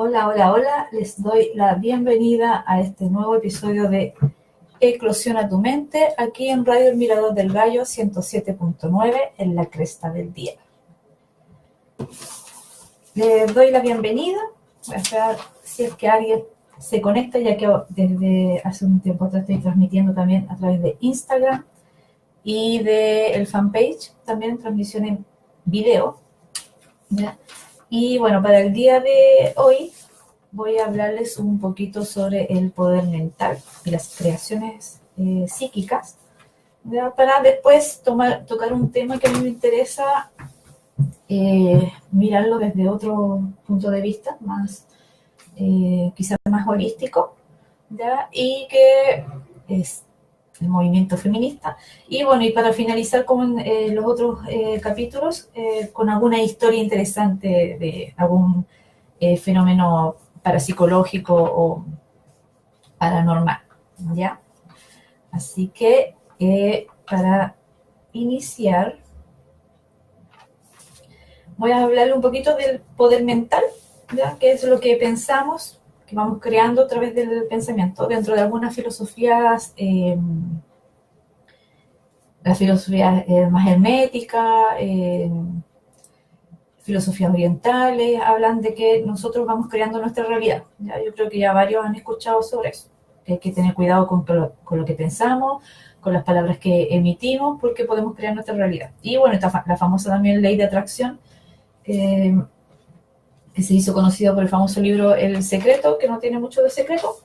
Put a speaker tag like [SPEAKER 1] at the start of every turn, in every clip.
[SPEAKER 1] Hola, hola, hola. Les doy la bienvenida a este nuevo episodio de Eclosiona tu mente, aquí en Radio El Mirador del Gallo 107.9 en la cresta del día. Les doy la bienvenida. Voy a esperar si es que alguien se conecta, ya que desde hace un tiempo atrás estoy transmitiendo también a través de Instagram y del fanpage, también transmisión en video, ¿ya? Y bueno, para el día de hoy voy a hablarles un poquito sobre el poder mental y las creaciones psíquicas, ¿ya? Para después tocar un tema que a mí me interesa mirarlo desde otro punto de vista, más quizás más holístico, ¿ya? Y que es el movimiento feminista. Y bueno, y para finalizar con los otros capítulos, con alguna historia interesante de algún fenómeno parapsicológico o paranormal, ¿ya? Así que para iniciar voy a hablarle un poquito del poder mental, ¿ya? Que es lo que pensamos, que vamos creando a través del pensamiento dentro de algunas filosofías, la filosofía más hermética, filosofías orientales, hablan de que nosotros vamos creando nuestra realidad. ¿Ya? Yo creo que ya varios han escuchado sobre eso, que hay que tener cuidado con lo que pensamos, con las palabras que emitimos, porque podemos crear nuestra realidad. Y bueno, está la famosa también ley de atracción, que se hizo conocida por el famoso libro El Secreto, que no tiene mucho de secreto,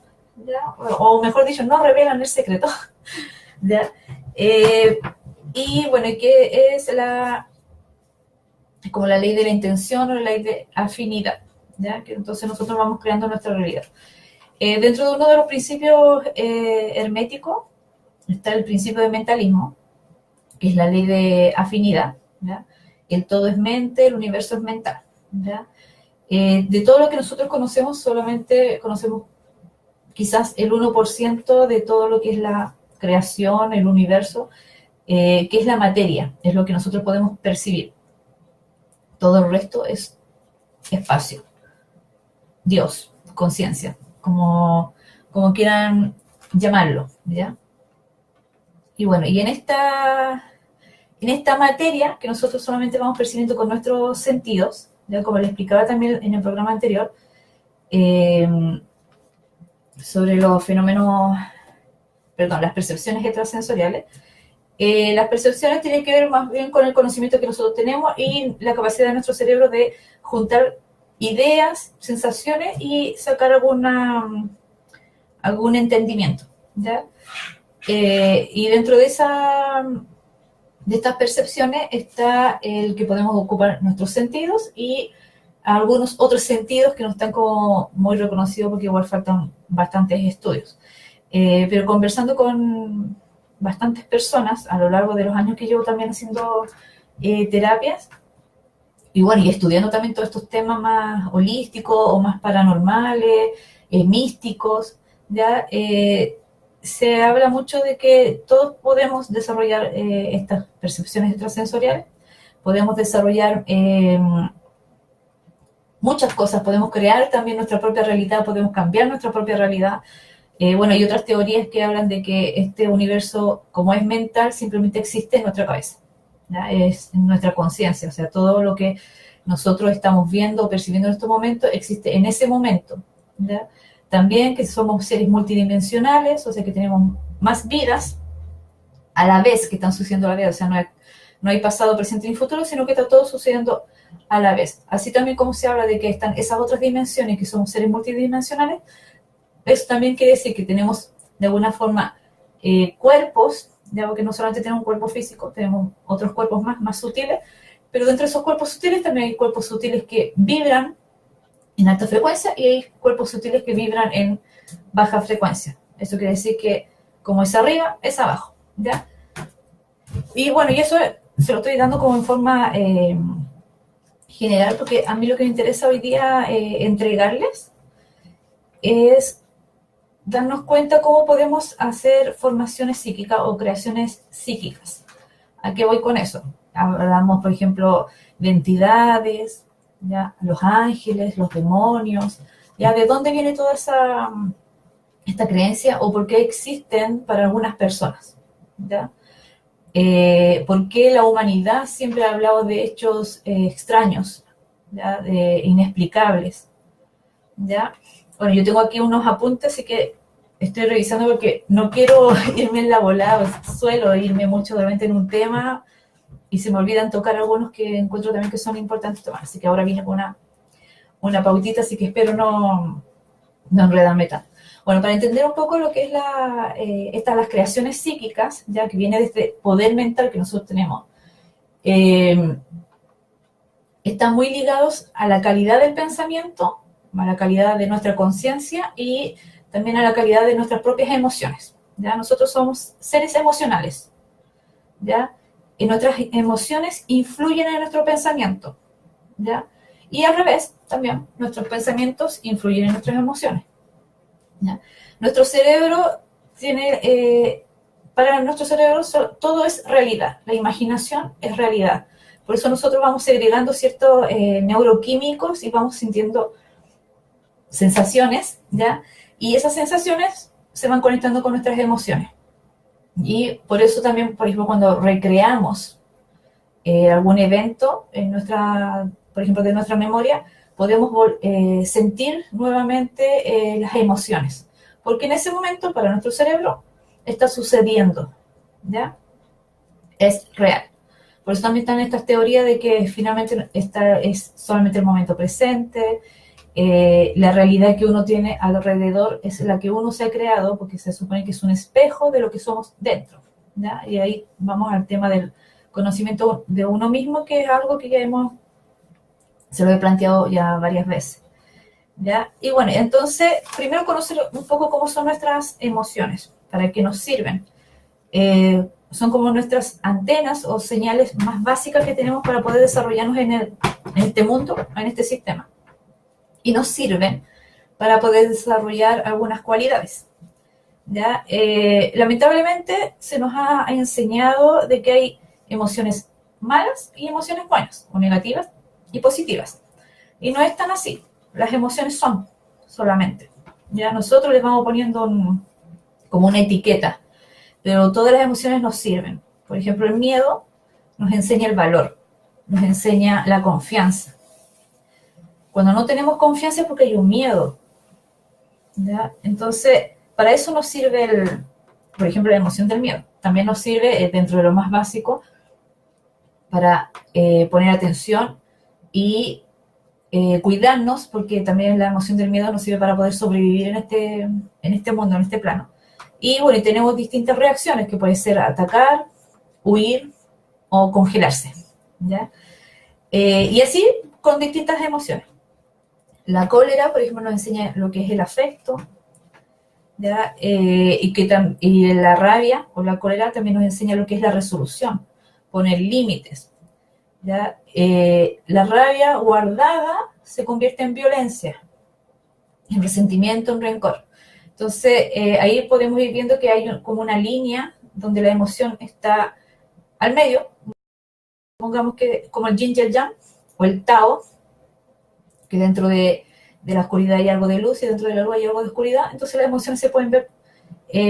[SPEAKER 1] ¿ya? O mejor dicho, no revelan el secreto. ¿Ya? Y bueno, ¿qué es como la ley de la intención o la ley de afinidad? ¿Ya? Que entonces nosotros vamos creando nuestra realidad. Dentro de uno de los principios herméticos está el principio de mentalismo, que es la ley de afinidad, ¿ya? El todo es mente, el universo es mental, ¿ya? De todo lo que nosotros conocemos, solamente conocemos quizás el 1% de todo lo que es la creación, el universo, que es la materia, es lo que nosotros podemos percibir. Todo el resto es espacio, Dios, conciencia, como quieran llamarlo, ¿ya? Y bueno, y en esta materia que nosotros solamente vamos percibiendo con nuestros sentidos, ¿ya? Como le explicaba también en el programa anterior, eh, sobre los fenómenos, perdón, las percepciones extrasensoriales. Las percepciones tienen que ver más bien con el conocimiento que nosotros tenemos y la capacidad de nuestro cerebro de juntar ideas, sensaciones y sacar algún entendimiento, ¿ya? Y dentro de estas percepciones está el que podemos ocupar nuestros sentidos y algunos otros sentidos que no están como muy reconocidos porque igual faltan bastantes estudios. Pero conversando con bastantes personas a lo largo de los años que llevo también haciendo terapias, y bueno, y estudiando también todos estos temas más holísticos o más paranormales, místicos, ¿ya? Se habla mucho de que todos podemos desarrollar estas percepciones extrasensoriales, podemos desarrollar muchas cosas, podemos crear también nuestra propia realidad, podemos cambiar nuestra propia realidad. Bueno, hay otras teorías que hablan de que este universo, como es mental, simplemente existe en nuestra cabeza, ¿ya? Es en nuestra conciencia, o sea, todo lo que nosotros estamos viendo o percibiendo en estos momentos existe en ese momento, ¿ya? También que somos seres multidimensionales, o sea, que tenemos más vidas a la vez que están sucediendo a la vez, o sea, no hay pasado, presente ni futuro, sino que está todo sucediendo a la vez. Así también como se habla de que están esas otras dimensiones, que somos seres multidimensionales, eso también quiere decir que tenemos de alguna forma cuerpos, ya porque no solamente tenemos un cuerpo físico, tenemos otros cuerpos más sutiles, pero dentro de esos cuerpos sutiles también hay cuerpos sutiles que vibran en alta frecuencia y hay cuerpos sutiles que vibran en baja frecuencia. Eso quiere decir que como es arriba, es abajo, ¿ya? Y bueno, y eso se lo estoy dando como en forma general, porque a mí lo que me interesa hoy día entregarles es darnos cuenta cómo podemos hacer formaciones psíquicas o creaciones psíquicas. ¿A qué voy con eso? Hablamos, por ejemplo, de entidades, ¿ya? Los ángeles, los demonios, ¿Ya? ¿De dónde viene toda esta creencia o por qué existen para algunas personas? ¿Ya? ¿Por qué la humanidad siempre ha hablado de hechos extraños, ¿ya? Inexplicables? ¿Ya? Bueno, yo tengo aquí unos apuntes, así que estoy revisando porque no quiero irme en la volada, suelo irme mucho realmente en un tema y se me olvidan tocar algunos que encuentro también que son importantes tomar. Así que ahora vine con una pautita, así que espero no enredarme tanto. Bueno, para entender un poco lo que es las creaciones psíquicas, ya que viene de este poder mental que nosotros tenemos, están muy ligados a la calidad del pensamiento, a la calidad de nuestra conciencia y también a la calidad de nuestras propias emociones. ¿Ya? Nosotros somos seres emocionales, ¿ya? Y nuestras emociones influyen en nuestro pensamiento, ¿ya? Y al revés, también, nuestros pensamientos influyen en nuestras emociones, ¿ya? Nuestro cerebro para nuestro cerebro todo es realidad, la imaginación es realidad. Por eso nosotros vamos segregando ciertos neuroquímicos y vamos sintiendo sensaciones, ¿ya? Y esas sensaciones se van conectando con nuestras emociones. Y por eso también, por ejemplo, cuando recreamos algún evento por ejemplo, de nuestra memoria, podemos sentir nuevamente las emociones. Porque en ese momento, para nuestro cerebro, está sucediendo, ¿ya? Es real. Por eso también están estas teorías de que finalmente es solamente el momento presente, la realidad que uno tiene alrededor es la que uno se ha creado, porque se supone que es un espejo de lo que somos dentro, ¿ya? Y ahí vamos al tema del conocimiento de uno mismo, que es algo que se lo he planteado ya varias veces, ¿ya? Y bueno, entonces, primero conocer un poco cómo son nuestras emociones, para qué nos sirven. Son como nuestras antenas o señales más básicas que tenemos para poder desarrollarnos en este mundo, en este sistema. Y nos sirven para poder desarrollar algunas cualidades, ¿ya? Lamentablemente se nos ha enseñado de que hay emociones malas y emociones buenas, o negativas y positivas. Y no es tan así. Las emociones son solamente. Ya nosotros les vamos poniendo como una etiqueta, pero todas las emociones nos sirven. Por ejemplo, el miedo nos enseña el valor, nos enseña la confianza. Cuando no tenemos confianza es porque hay un miedo, ¿ya? Entonces, para eso nos sirve, por ejemplo, la emoción del miedo. También nos sirve, dentro de lo más básico, para poner atención y cuidarnos, porque también la emoción del miedo nos sirve para poder sobrevivir en este mundo, en este plano. Y bueno, tenemos distintas reacciones, que puede ser atacar, huir o congelarse, ¿ya? Y así con distintas emociones. La cólera, por ejemplo, nos enseña lo que es el afecto, ¿ya? Y la rabia o la cólera también nos enseña lo que es la resolución, poner límites, ¿ya? La rabia guardada se convierte en violencia, en resentimiento, en rencor. Entonces, ahí podemos ir viendo que hay como una línea donde la emoción está al medio, pongamos que como el yin y el yang, o el Tao, que dentro de la oscuridad hay algo de luz y dentro de la luz hay algo de oscuridad, entonces las emociones se pueden ver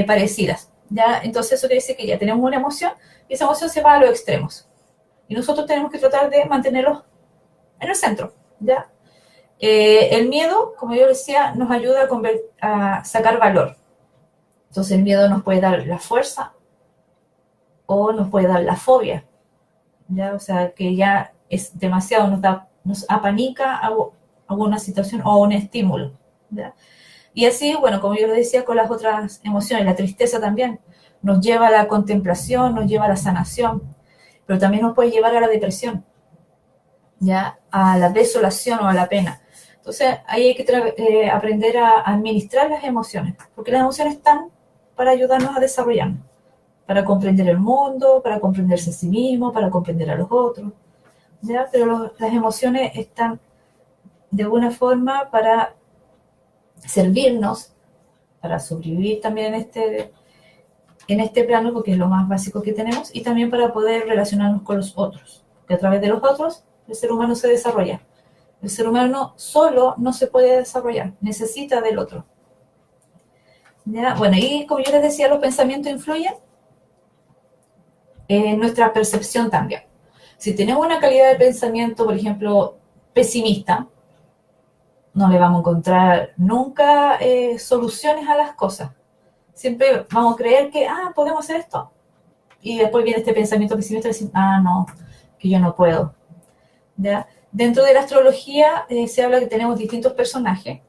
[SPEAKER 1] parecidas, ¿ya? Entonces eso quiere decir que ya tenemos una emoción y esa emoción se va a los extremos. Y nosotros tenemos que tratar de mantenerlos en el centro, ¿ya? El miedo, como yo decía, nos ayuda a sacar valor. Entonces el miedo nos puede dar la fuerza o nos puede dar la fobia, ¿ya? O sea, que ya es demasiado, nos apanica a alguna situación o un estímulo, ¿ya? Y así, bueno, como yo lo decía, con las otras emociones, la tristeza también nos lleva a la contemplación, nos lleva a la sanación, pero también nos puede llevar a la depresión, ¿ya? A la desolación o a la pena. Entonces, ahí hay que aprender a administrar las emociones, porque las emociones están para ayudarnos a desarrollarnos, para comprender el mundo, para comprenderse a sí mismo, para comprender a los otros, ¿ya? Pero las emociones están de alguna forma para servirnos, para sobrevivir también en este plano, porque es lo más básico que tenemos, y también para poder relacionarnos con los otros, porque a través de los otros el ser humano se desarrolla. El ser humano solo no se puede desarrollar, necesita del otro. ¿Ya? Bueno, y como yo les decía, los pensamientos influyen en nuestra percepción también. Si tenemos una calidad de pensamiento, por ejemplo, pesimista, no le vamos a encontrar nunca soluciones a las cosas. Siempre vamos a creer que, podemos hacer esto. Y después viene este pensamiento pesimista y decir, no, que yo no puedo. ¿Ya? Dentro de la astrología se habla que tenemos distintos personajes,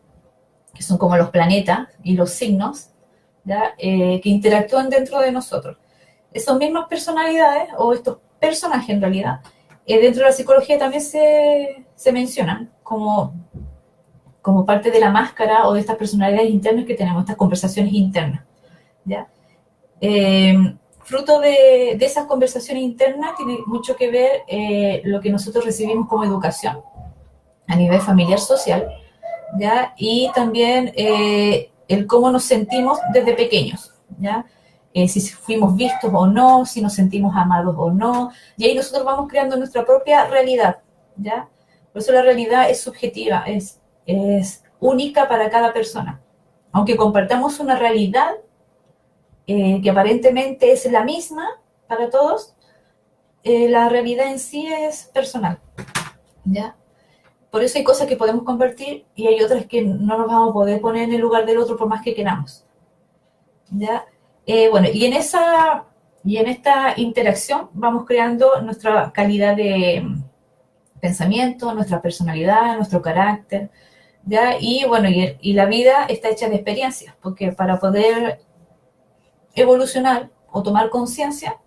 [SPEAKER 1] que son como los planetas y los signos, ¿ya? Que interactúan dentro de nosotros. Esas mismas personalidades, o estos personajes en realidad, dentro de la psicología también se mencionan como parte de la máscara o de estas personalidades internas que tenemos, estas conversaciones internas. ¿Ya? Fruto de esas conversaciones internas tiene mucho que ver lo que nosotros recibimos como educación a nivel familiar, social, ¿ya? Y también el cómo nos sentimos desde pequeños, ¿ya? Si fuimos vistos o no, si nos sentimos amados o no, y ahí nosotros vamos creando nuestra propia realidad, ¿ya? Por eso la realidad es subjetiva, es única para cada persona. Aunque compartamos una realidad que aparentemente es la misma para todos, la realidad en sí es personal, ¿ya? Por eso hay cosas que podemos compartir y hay otras que no nos vamos a poder poner en el lugar del otro por más que queramos, ¿ya? Bueno, y en esta interacción vamos creando nuestra calidad de pensamiento, nuestra personalidad, nuestro carácter, ¿ya? Y bueno, y la vida está hecha de experiencias, porque para poder evolucionar o tomar conciencia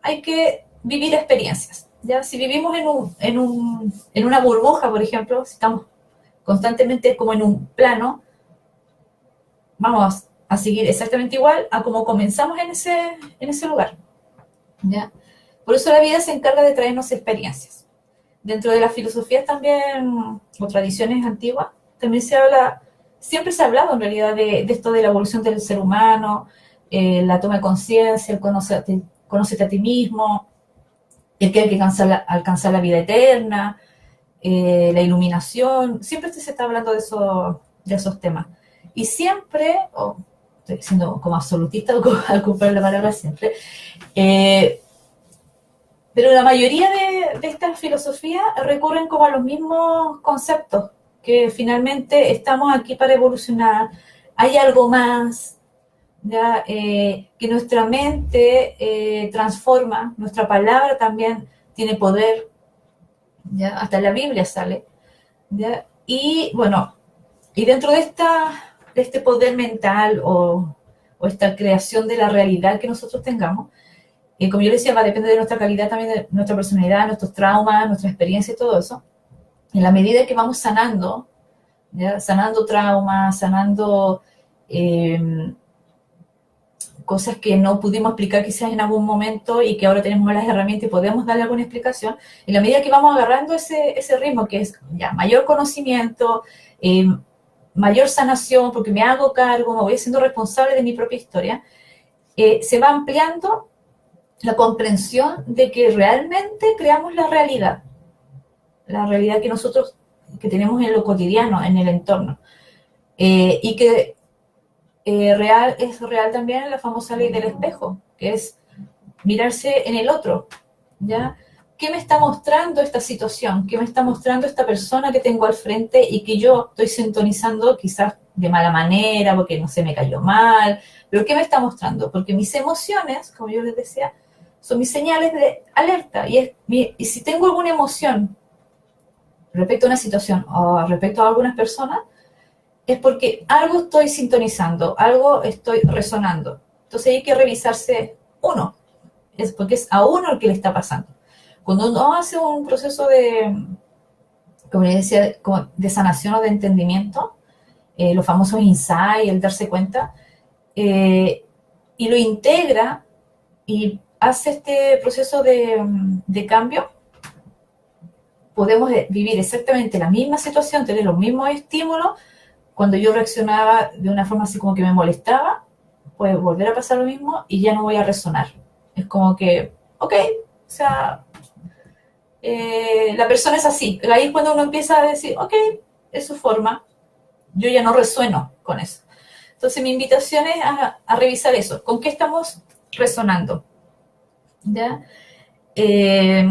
[SPEAKER 1] hay que vivir experiencias, ¿ya? Si vivimos en una burbuja, por ejemplo, si estamos constantemente como en un plano, vamos a seguir exactamente igual a como comenzamos en ese lugar, ¿ya? Por eso la vida se encarga de traernos experiencias. Dentro de las filosofías también, o tradiciones antiguas, también siempre se ha hablado en realidad de esto de la evolución del ser humano, la toma de conciencia, el conócete a ti mismo, el que hay que alcanzar la vida eterna, la iluminación, siempre se está hablando de esos temas. Y siempre, estoy siendo como absolutista al ocupar la palabra siempre, pero la mayoría de estas filosofías recurren como a los mismos conceptos, que finalmente estamos aquí para evolucionar, hay algo más, ¿ya? Que nuestra mente transforma, nuestra palabra también tiene poder, ¿ya? Hasta en la Biblia sale, ¿ya? Y bueno, y dentro de este poder mental o esta creación de la realidad que nosotros tengamos, como yo le decía, va a depender de nuestra calidad también, de nuestra personalidad, nuestros traumas, nuestra experiencia y todo eso. En la medida que vamos sanando, ¿ya? Sanando traumas, sanando cosas que no pudimos explicar quizás en algún momento y que ahora tenemos las herramientas y podemos darle alguna explicación, en la medida que vamos agarrando ese ritmo, que es ya mayor conocimiento, mayor sanación, porque me hago cargo, me voy siendo responsable de mi propia historia, se va ampliando la comprensión de que realmente creamos la realidad que nosotros que tenemos en lo cotidiano, en el entorno, y que es real también la famosa ley del espejo, que es mirarse en el otro, ¿ya? ¿Qué me está mostrando esta situación? ¿Qué me está mostrando esta persona que tengo al frente y que yo estoy sintonizando quizás de mala manera, porque no sé, me cayó mal? ¿Pero qué me está mostrando? Porque mis emociones, como yo les decía, son mis señales de alerta. Y si tengo alguna emoción respecto a una situación o respecto a algunas personas, es porque algo estoy sintonizando, algo estoy resonando. Entonces hay que revisarse uno, es porque es a uno el que le está pasando. Cuando uno hace un proceso como les decía, de sanación o de entendimiento, los famosos insights, el darse cuenta, y lo integra y hace este proceso de cambio, podemos vivir exactamente la misma situación, tener los mismos estímulos. Cuando yo reaccionaba de una forma así como que me molestaba, puede volver a pasar lo mismo y ya no voy a resonar. Es como que, ok, o sea, la persona es así. Ahí es cuando uno empieza a decir, ok, es su forma, yo ya no resueno con eso. Entonces mi invitación es a revisar eso, ¿con qué estamos resonando? ¿Ya? Eh,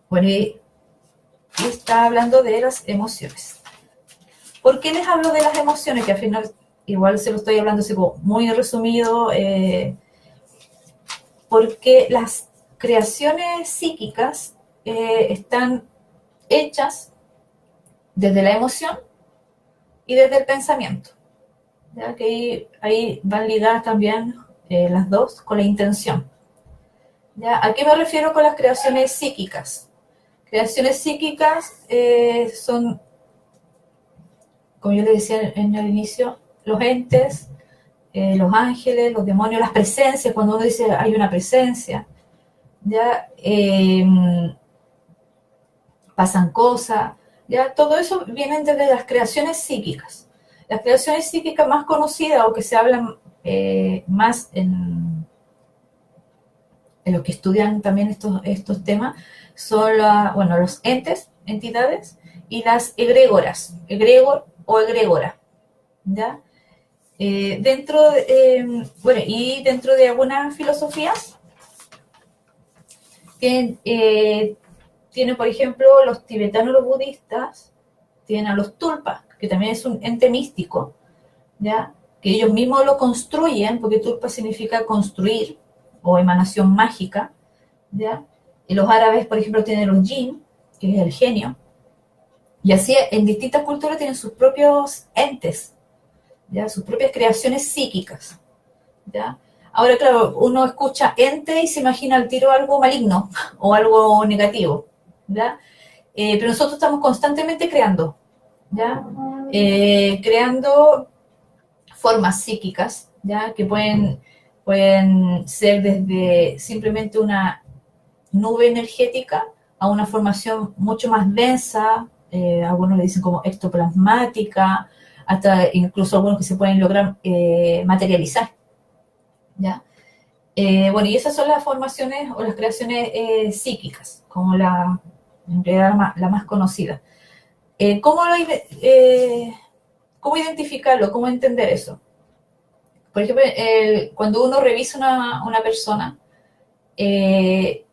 [SPEAKER 1] bueno, y está hablando de las emociones. ¿Por qué les hablo de las emociones? Que al final igual se lo estoy hablando así como muy resumido, porque las creaciones psíquicas están hechas desde la emoción y desde el pensamiento. ¿Ya? Que ahí van ligadas también las dos con la intención. ¿Ya? ¿A qué me refiero con las creaciones psíquicas? Creaciones psíquicas son, como yo le decía en el inicio, los entes, los ángeles, los demonios, las presencias, cuando uno dice hay una presencia, ya pasan cosas, ya todo eso viene desde las creaciones psíquicas. Las creaciones psíquicas más conocidas o que se hablan más en los que estudian también estos temas son bueno, los entes, entidades, y las egrégoras, egregor o egregora, ¿ya? Bueno, y dentro de algunas filosofías tienen, por ejemplo, los tibetanos, los budistas, tienen a los tulpas, que también es un ente místico, ¿ya? Que ellos mismos lo construyen, porque tulpa significa construir o emanación mágica, ¿ya? Y los árabes, por ejemplo, tienen los jinn, que es el genio, y así en distintas culturas tienen sus propios entes, ¿ya? Sus propias creaciones psíquicas, ¿ya? Ahora, claro, uno escucha ente y se imagina al tiro algo maligno o algo negativo, ¿ya? Pero nosotros estamos constantemente creando, ¿ya? Creando formas psíquicas, ¿ya? Que pueden ser desde simplemente una nube energética a una formación mucho más densa, algunos le dicen como ectoplasmática, hasta incluso algunos que se pueden lograr materializar, ¿ya? Bueno, y esas son las formaciones o las creaciones psíquicas, como en realidad la más conocida. ¿Cómo, ¿Cómo identificarlo? ¿Cómo entender eso? Por ejemplo, cuando uno revisa una persona, que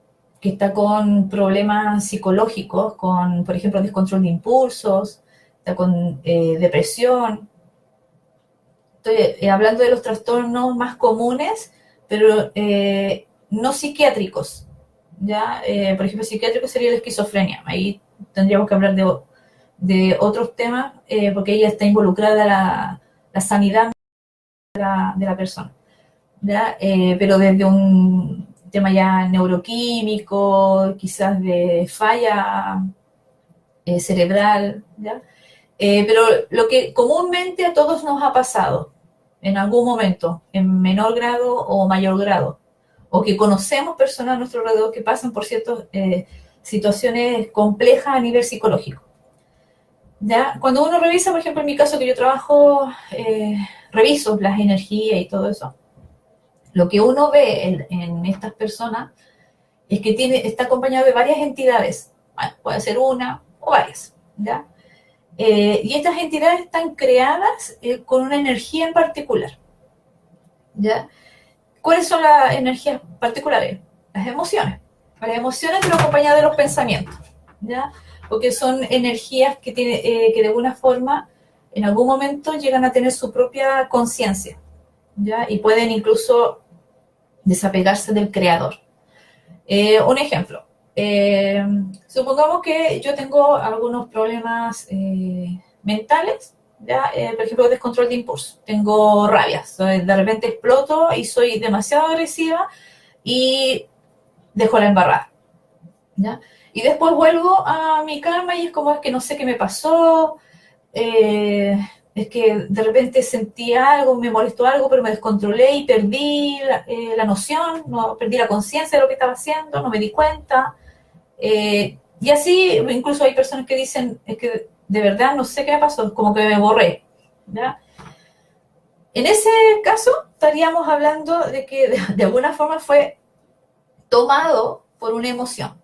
[SPEAKER 1] está con problemas psicológicos, con, por ejemplo, descontrol de impulsos, está con depresión. Estoy hablando de los trastornos más comunes, pero no psiquiátricos. ¿Ya? Por ejemplo, psiquiátrico sería la esquizofrenia. Ahí tendríamos que hablar de otros temas, porque ella está involucrada la sanidad de la persona. ¿Ya? Pero desde un tema ya neuroquímico, quizás de falla cerebral, ¿ya? Pero lo que comúnmente a todos nos ha pasado en algún momento, en menor grado o mayor grado, o que conocemos personas a nuestro alrededor que pasan por ciertas situaciones complejas a nivel psicológico. ¿Ya? Cuando uno revisa, por ejemplo, en mi caso que yo trabajo, reviso las energías y todo eso, lo que uno ve en estas personas es que está acompañado de varias entidades. Bueno, puede ser una o varias, ¿ya? Y estas entidades están creadas con una energía en particular, ¿ya? ¿Cuáles son las energías particulares? Las emociones. Las emociones pero acompañadas de los pensamientos, ¿ya? Porque son energías que de alguna forma en algún momento llegan a tener su propia conciencia, ¿ya? Y pueden incluso desapegarse del creador. Un ejemplo, supongamos que yo tengo algunos problemas mentales, ¿ya? Por ejemplo, descontrol de impulso, tengo rabia, de repente exploto y soy demasiado agresiva y dejo la embarrada, ¿ya? Y después vuelvo a mi calma y es como es que no sé qué me pasó, eh, es que de repente sentí algo, me molestó algo, pero me descontrolé y perdí la noción, no, perdí la conciencia de lo que estaba haciendo, no me di cuenta. Y así, incluso hay personas que dicen, es que de verdad no sé qué me pasó, como que me borré, ¿ya? En ese caso, estaríamos hablando de que de alguna forma fue tomado por una emoción,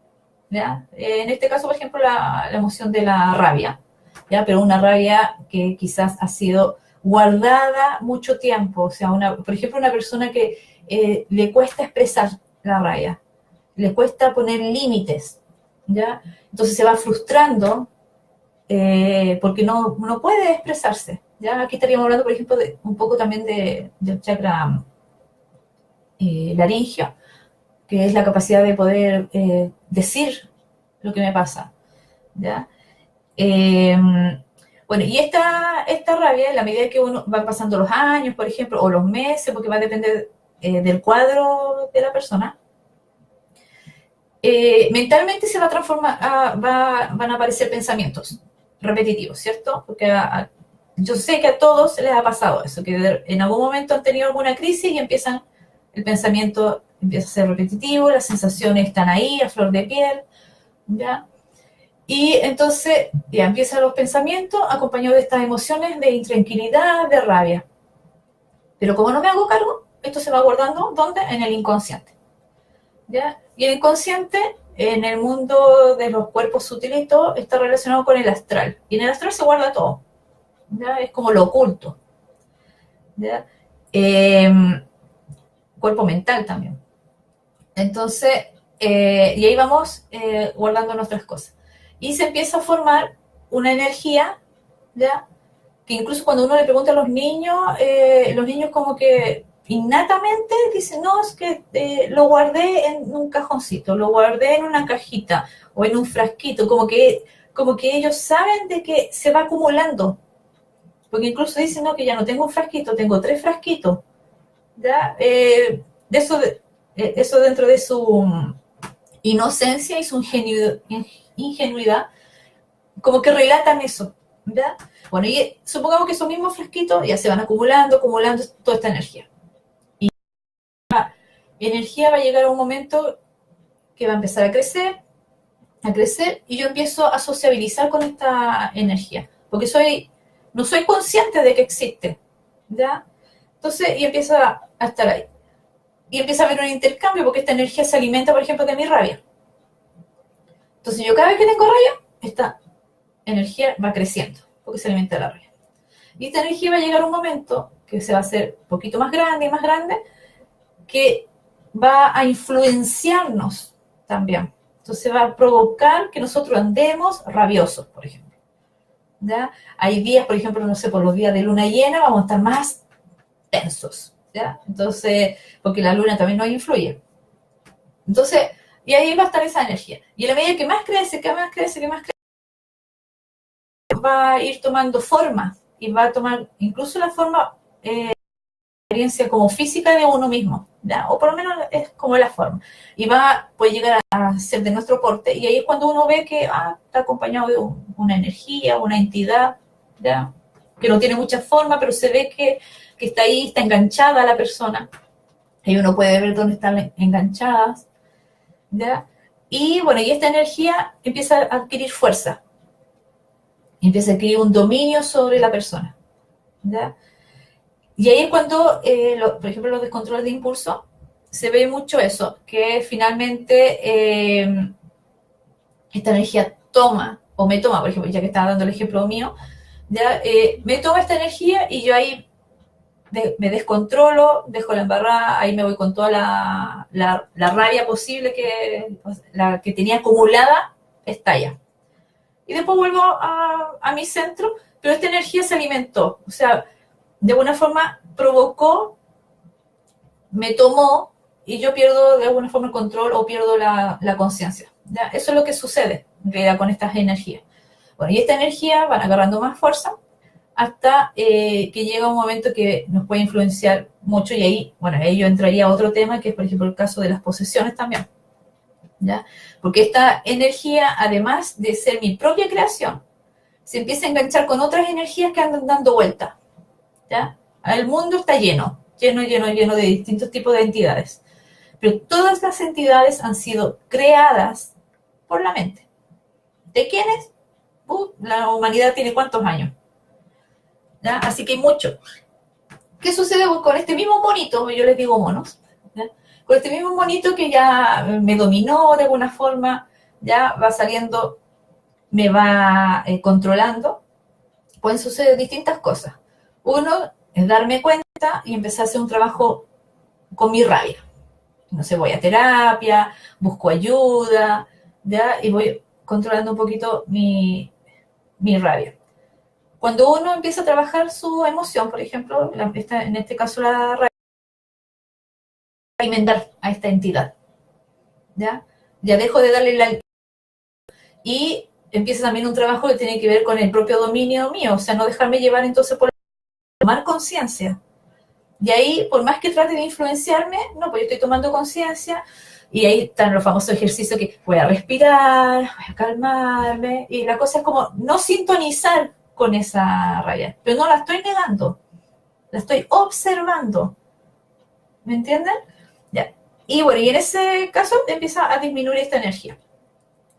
[SPEAKER 1] ¿ya? En este caso, por ejemplo, la emoción de la rabia, ¿ya? Pero una rabia que quizás ha sido guardada mucho tiempo, o sea, por ejemplo, una persona que le cuesta expresar la rabia, le cuesta poner límites, ¿ya? Entonces se va frustrando porque no puede expresarse, ¿ya? Aquí estaríamos hablando, por ejemplo, un poco también del chakra laringio, que es la capacidad de poder decir lo que me pasa, ¿ya? Eh, bueno, y esta rabia, en la medida que uno va pasando los años, por ejemplo, o los meses, porque va a depender del cuadro de la persona, mentalmente se va a transformar, van a aparecer pensamientos repetitivos, ¿cierto? Porque yo sé que a todos les ha pasado eso, que en algún momento han tenido alguna crisis y el pensamiento empieza a ser repetitivo, las sensaciones están ahí, a flor de piel, ¿ya? Y entonces ya empiezan los pensamientos acompañados de estas emociones de intranquilidad, de rabia. Pero como no me hago cargo, esto se va guardando, ¿dónde? En el inconsciente, ¿ya? Y el inconsciente, en el mundo de los cuerpos sutiles y todo, está relacionado con el astral. Y en el astral se guarda todo, ¿ya? Es como lo oculto, ¿ya? Eh, cuerpo mental también. Entonces, y ahí vamos guardando nuestras cosas. Y se empieza a formar una energía, ¿ya? Que incluso cuando uno le pregunta a los niños como que innatamente dicen, no, es que lo guardé en un cajoncito, lo guardé en una cajita o en un frasquito, como que ellos saben de que se va acumulando. Porque incluso dicen, no, que ya no tengo un frasquito, tengo 3 frasquitos, ¿ya? Eso dentro de su inocencia y su ingenuidad, como que relatan eso, ¿ya? Bueno, y supongamos que esos mismos frasquitos ya se van acumulando, acumulando toda esta energía. Y la energía va a llegar a un momento que va a empezar a crecer, y yo empiezo a sociabilizar con esta energía, porque no soy consciente de que existe, ¿ya? Entonces, y empieza a estar ahí. Y empieza a haber un intercambio, porque esta energía se alimenta, por ejemplo, de mi rabia. Entonces, yo cada vez que tengo rabia, esta energía va creciendo, porque se alimenta de la rabia. Y esta energía va a llegar a un momento que se va a hacer un poquito más grande y más grande, que va a influenciarnos también. Entonces va a provocar que nosotros andemos rabiosos, por ejemplo, ¿ya? Hay días, por ejemplo, no sé, por los días de luna llena vamos a estar más tensos, ¿ya? Entonces, porque la luna también nos influye. Entonces, y ahí va a estar esa energía. Y a la medida que más crece, va a ir tomando forma, y va a tomar incluso la forma experiencia como física de uno mismo, ¿ya? O por lo menos es como la forma. Y puede llegar a ser de nuestro porte, y ahí es cuando uno ve que está acompañado de una energía, una entidad, ¿ya? Que no tiene mucha forma, pero se ve que está ahí, está enganchada a la persona. Ahí uno puede ver dónde están enganchadas, ¿ya? Y bueno, y esta energía empieza a adquirir fuerza, empieza a adquirir un dominio sobre la persona, ¿ya? Y ahí es cuando, por ejemplo, los descontroles de impulso, se ve mucho eso, que finalmente esta energía toma, o me toma, por ejemplo, ya que estaba dando el ejemplo mío, ya me toma esta energía, y yo ahí me descontrolo, dejo la embarrada, ahí me voy con toda la rabia posible la que tenía acumulada, estalla. Y después vuelvo a mi centro, pero esta energía se alimentó, o sea, de alguna forma provocó, me tomó, y yo pierdo de alguna forma el control, o pierdo la conciencia. Eso es lo que sucede en realidad con estas energías. Bueno, y esta energía van agarrando más fuerza hasta que llega un momento que nos puede influenciar mucho, y ahí, bueno, ahí yo entraría a otro tema, que es por ejemplo el caso de las posesiones también, ¿ya? Porque esta energía, además de ser mi propia creación, se empieza a enganchar con otras energías que andan dando vuelta, ¿ya? El mundo está lleno de distintos tipos de entidades, pero todas las entidades han sido creadas por la mente. ¿De quiénes? La humanidad tiene ¿cuántos años? ¿Ya? Así que hay mucho. ¿Qué sucede con este mismo monito? Yo les digo monos. ¿ya? Con este mismo monito que ya me dominó de alguna forma, ya va saliendo, me va controlando, pueden suceder distintas cosas. Uno es darme cuenta y empezar a hacer un trabajo con mi rabia. No sé, voy a terapia, busco ayuda, ¿ya? Y voy controlando un poquito mi rabia. Cuando uno empieza a trabajar su emoción, por ejemplo, en este caso la rabia, alimentar a esta entidad, ¿ya? Ya dejo de darle la... Y empieza también un trabajo que tiene que ver con el propio dominio mío, o sea, no dejarme llevar entonces por tomar conciencia. Y ahí, por más que trate de influenciarme, no, pues yo estoy tomando conciencia y ahí están los famosos ejercicios que voy a respirar, voy a calmarme y la cosa es como no sintonizar con esa rabia, pero no la estoy negando, la estoy observando, ¿me entienden? Ya. Y bueno, y en ese caso empieza a disminuir esta energía.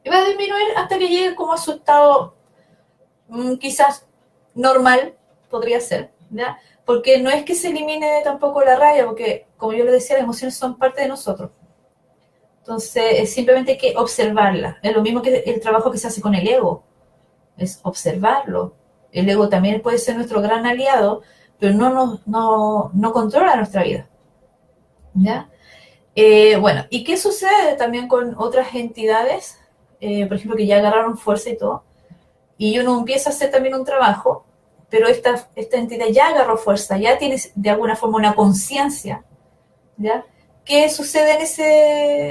[SPEAKER 1] Y va a disminuir hasta que llegue como a su estado quizás normal, podría ser, ¿ya? Porque no es que se elimine tampoco la rabia, porque como yo le decía, las emociones son parte de nosotros. Entonces, simplemente hay que observarla. Es lo mismo que el trabajo que se hace con el ego, es observarlo. El ego también puede ser nuestro gran aliado, pero no controla nuestra vida, ¿ya? Bueno, ¿y qué sucede también con otras entidades? Por ejemplo, que ya agarraron fuerza y todo, y uno empieza a hacer también un trabajo, pero esta entidad ya agarró fuerza, ya tiene de alguna forma una conciencia, ¿ya? ¿Qué sucede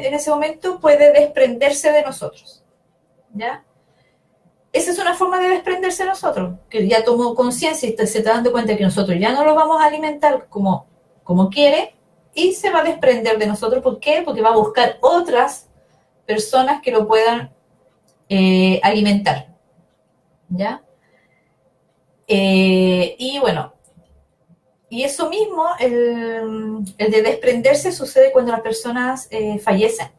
[SPEAKER 1] en ese momento? Puede desprenderse de nosotros, ¿ya? Esa es una forma de desprenderse de nosotros, que ya tomó conciencia y se está dando cuenta que nosotros ya no lo vamos a alimentar como quiere y se va a desprender de nosotros. ¿Por qué? Porque va a buscar otras personas que lo puedan alimentar, ¿ya? Y bueno, y eso mismo, el de desprenderse sucede cuando las personas fallecen.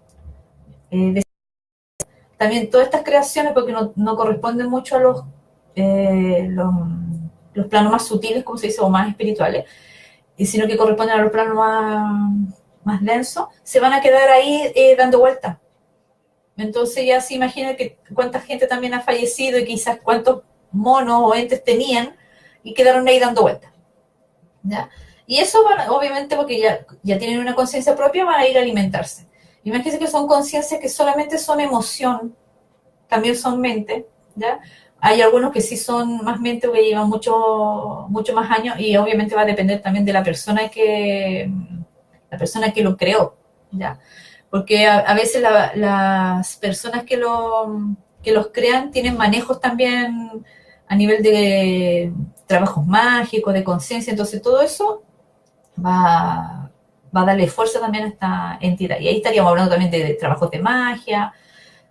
[SPEAKER 1] También todas estas creaciones, porque no corresponden mucho a los planos más sutiles, como se dice, o más espirituales, sino que corresponden a los planos más densos, se van a quedar ahí dando vueltas. Entonces ya se imagina que cuánta gente también ha fallecido y quizás cuántos monos o entes tenían y quedaron ahí dando vueltas. ¿Ya? Y eso van, obviamente, porque ya tienen una conciencia propia, van a ir a alimentarse. Imagínense que son conciencias que solamente son emoción, también son mente, ¿ya? Hay algunos que sí son más mente, que llevan mucho más años, y obviamente va a depender también de la persona que lo creó, ¿ya? Porque a veces las personas que los crean tienen manejos también a nivel de trabajos mágicos, de conciencia, entonces todo eso va a darle fuerza también a esta entidad. Y ahí estaríamos hablando también de trabajos de magia,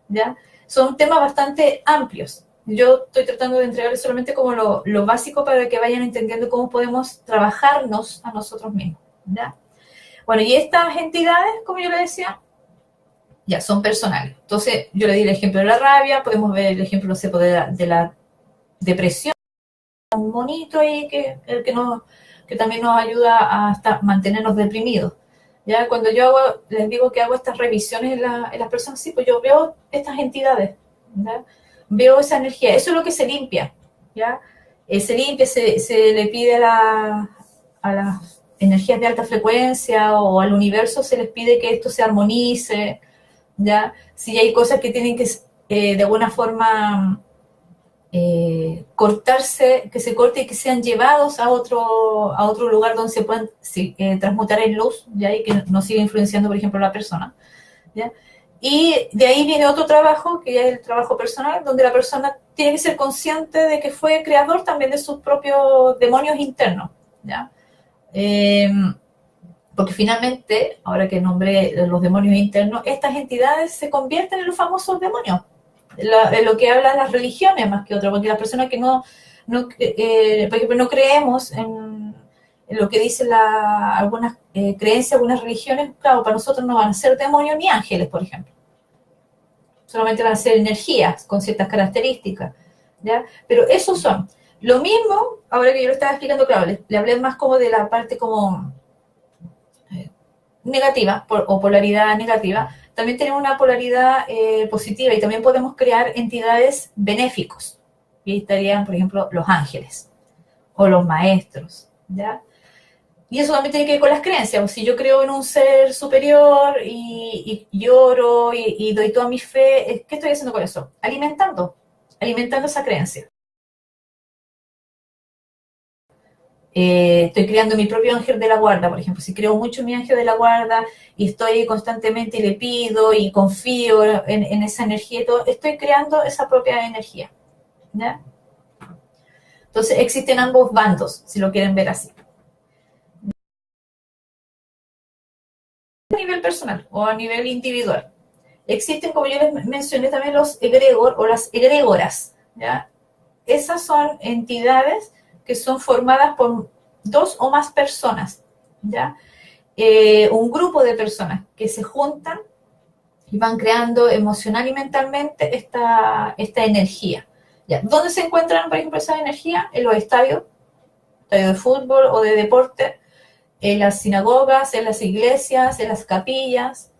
[SPEAKER 1] ¿ya? Son temas bastante amplios. Yo estoy tratando de entregarles solamente como lo básico para que vayan entendiendo cómo podemos trabajarnos a nosotros mismos, ¿ya? Bueno, y estas entidades, como yo les decía, ya son personales. Entonces, yo le di el ejemplo de la rabia, podemos ver el ejemplo, no sé, de la depresión, un monito ahí que también nos ayuda a mantenernos deprimidos. Ya cuando les digo que hago estas revisiones en las personas, sí, pues yo veo estas entidades, ¿ya? Veo esa energía, eso es lo que se limpia, ¿ya? Se limpia, se le pide a las energías de alta frecuencia o al universo se les pide que esto se armonice, ¿ya? Si hay cosas que tienen que, de alguna forma, que se corte y que sean llevados a otro lugar donde se puedan transmutar en luz, ¿ya? Y que no siga influenciando, por ejemplo, a la persona, ¿ya? Y de ahí viene otro trabajo, que ya es el trabajo personal, donde la persona tiene que ser consciente de que fue creador también de sus propios demonios internos, ¿ya? Porque finalmente, ahora que nombré los demonios internos, estas entidades se convierten en los famosos demonios, en lo que hablan las religiones más que otras, porque las personas que por ejemplo, no creemos en lo que dicen algunas creencias, algunas religiones, claro, para nosotros no van a ser demonios ni ángeles, por ejemplo. Solamente van a ser energías con ciertas características, ¿ya? Pero esos son. Lo mismo, ahora que yo lo estaba explicando, claro, le hablé más como de la parte como negativa o polaridad negativa, también tenemos una polaridad positiva y también podemos crear entidades benéficos. Y ahí estarían, por ejemplo, los ángeles o los maestros, ¿ya? Y eso también tiene que ver con las creencias. Pues si yo creo en un ser superior y oro y doy toda mi fe, ¿qué estoy haciendo con eso? Alimentando esa creencia. Estoy creando mi propio ángel de la guarda, por ejemplo. Si creo mucho en mi ángel de la guarda y estoy constantemente y le pido y confío en esa energía y todo, estoy creando esa propia energía, ¿ya? Entonces existen ambos bandos, si lo quieren ver así. A nivel personal o a nivel individual. Existen, como yo les mencioné, también los egregor o las egregoras, ¿ya? Esas son entidades que son formadas por dos o más personas, ¿ya? Un grupo de personas que se juntan y van creando emocional y mentalmente esta energía. ¿Ya? ¿Dónde se encuentran, por ejemplo, esa energía? En los estadios de fútbol o de deporte, en las sinagogas, en las iglesias, en las capillas,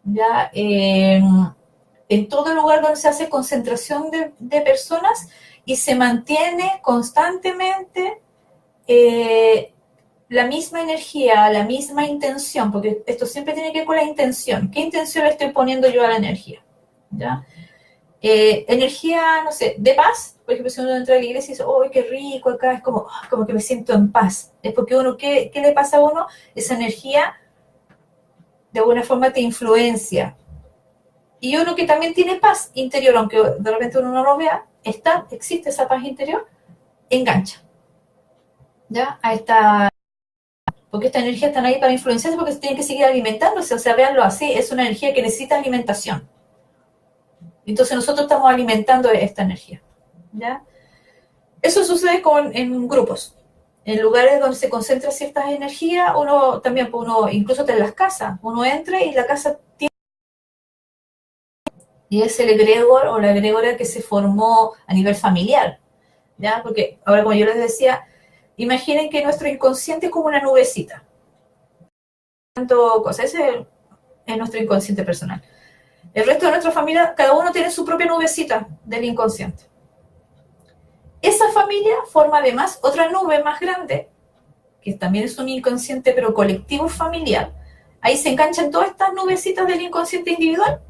[SPEAKER 1] ¿ya? En todo lugar donde se hace concentración de personas y se mantiene constantemente la misma energía, la misma intención, porque esto siempre tiene que ver con la intención. ¿Qué intención le estoy poniendo yo a la energía? ¿Ya? Energía, no sé, de paz. Por ejemplo, si uno entra a la iglesia y dice, ¡oh, qué rico acá! Es como que me siento en paz. Es porque uno, ¿qué le pasa a uno? Esa energía de alguna forma te influencia. Y uno que también tiene paz interior, aunque de repente uno no lo vea, existe esa paz interior, engancha, ¿ya? A esta, porque esta energía están ahí para influenciarse porque se tienen que seguir alimentándose, o sea, véanlo así, es una energía que necesita alimentación. Entonces nosotros estamos alimentando esta energía, ¿ya? Eso sucede en grupos, en lugares donde se concentra ciertas energías, uno también, uno incluso en las casas, uno entra y la casa tiene, y es el egregor o la egregora que se formó a nivel familiar, ¿ya? Porque ahora, como yo les decía, imaginen que nuestro inconsciente es como una nubecita. Tanto cosas, ese es nuestro inconsciente personal. El resto de nuestra familia, cada uno tiene su propia nubecita del inconsciente. Esa familia forma además otra nube más grande, que también es un inconsciente pero colectivo familiar. Ahí se enganchan todas estas nubecitas del inconsciente individual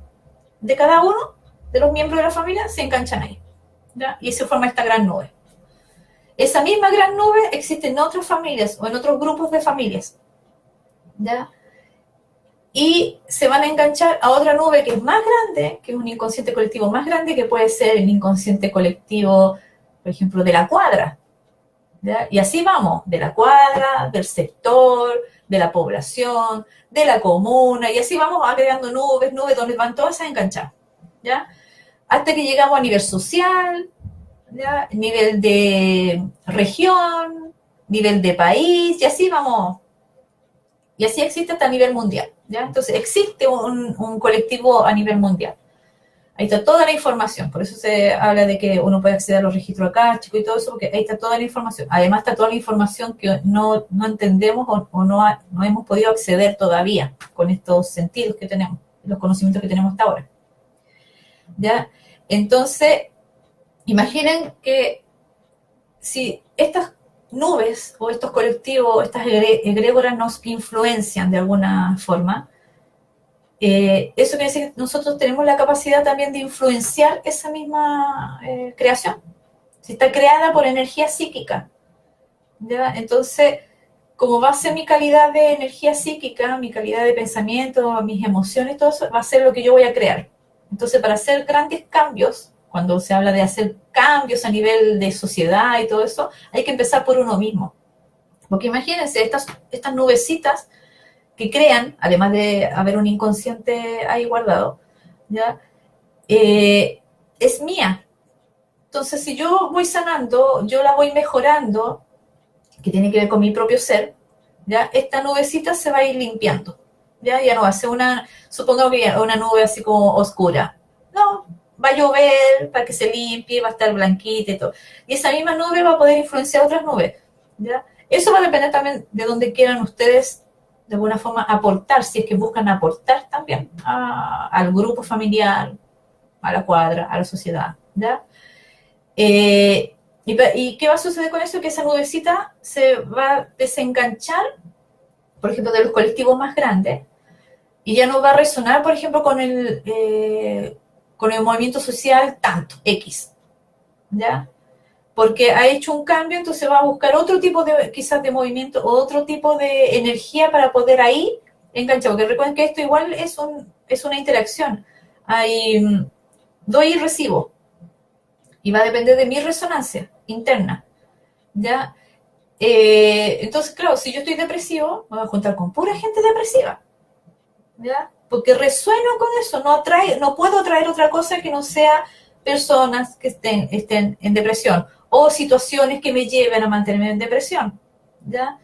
[SPEAKER 1] de cada uno de los miembros de la familia, se enganchan ahí, ¿ya? Y se forma esta gran nube. Esa misma gran nube existe en otras familias o en otros grupos de familias, ¿ya? Y se van a enganchar a otra nube que es más grande, que es un inconsciente colectivo más grande, que puede ser el inconsciente colectivo, por ejemplo, de la cuadra, ¿ya? Y así vamos, de la cuadra, del sector, de la población, de la comuna, y así vamos agregando nubes donde van todas a enganchar, ¿ya? Hasta que llegamos a nivel social, ¿ya? Nivel de región, nivel de país, y así vamos. Y así existe hasta a nivel mundial, ¿ya? Entonces existe un colectivo a nivel mundial. Ahí está toda la información, por eso se habla de que uno puede acceder a los registros akáshicos y todo eso, porque ahí está toda la información. Además está toda la información que no entendemos o no hemos podido acceder todavía con estos sentidos que tenemos, los conocimientos que tenemos hasta ahora, ¿ya? Entonces, imaginen que si estas nubes o estos colectivos, estas egrégoras nos influencian de alguna forma, eso quiere decir que nosotros tenemos la capacidad también de influenciar esa misma creación. Si está creada por energía psíquica, ¿ya? Entonces, como va a ser mi calidad de energía psíquica, mi calidad de pensamiento, mis emociones, todo eso va a ser lo que yo voy a crear. Entonces, para hacer grandes cambios, cuando se habla de hacer cambios a nivel de sociedad y todo eso, hay que empezar por uno mismo. Porque imagínense, estas nubecitas que crean, además de haber un inconsciente ahí guardado, ¿ya? Es mía. Entonces, si yo voy sanando, yo la voy mejorando, que tiene que ver con mi propio ser, ¿ya? Esta nubecita se va a ir limpiando, ¿ya? Ya no va a ser supongamos que una nube así como oscura. No, va a llover para que se limpie, va a estar blanquita y todo. Y esa misma nube va a poder influenciar otras nubes, ¿ya? Eso va a depender también de donde quieran ustedes de alguna forma aportar, si es que buscan aportar también al grupo familiar, a la cuadra, a la sociedad, ¿ya? ¿Y qué va a suceder con eso? Que esa nubecita se va a desenganchar, por ejemplo, de los colectivos más grandes, y ya no va a resonar, por ejemplo, con el movimiento social tanto, X, ¿ya? Porque ha hecho un cambio, entonces va a buscar otro tipo de, quizás de movimiento, o otro tipo de energía para poder ahí enganchar, porque recuerden que esto igual es una interacción. Hay, doy y recibo, y va a depender de mi resonancia interna, ¿ya? Entonces, claro, si yo estoy depresivo, me voy a juntar con pura gente depresiva, ¿ya? Porque resueno con eso, no puedo traer otra cosa que no sea personas que estén en depresión o situaciones que me lleven a mantenerme en depresión, ¿ya?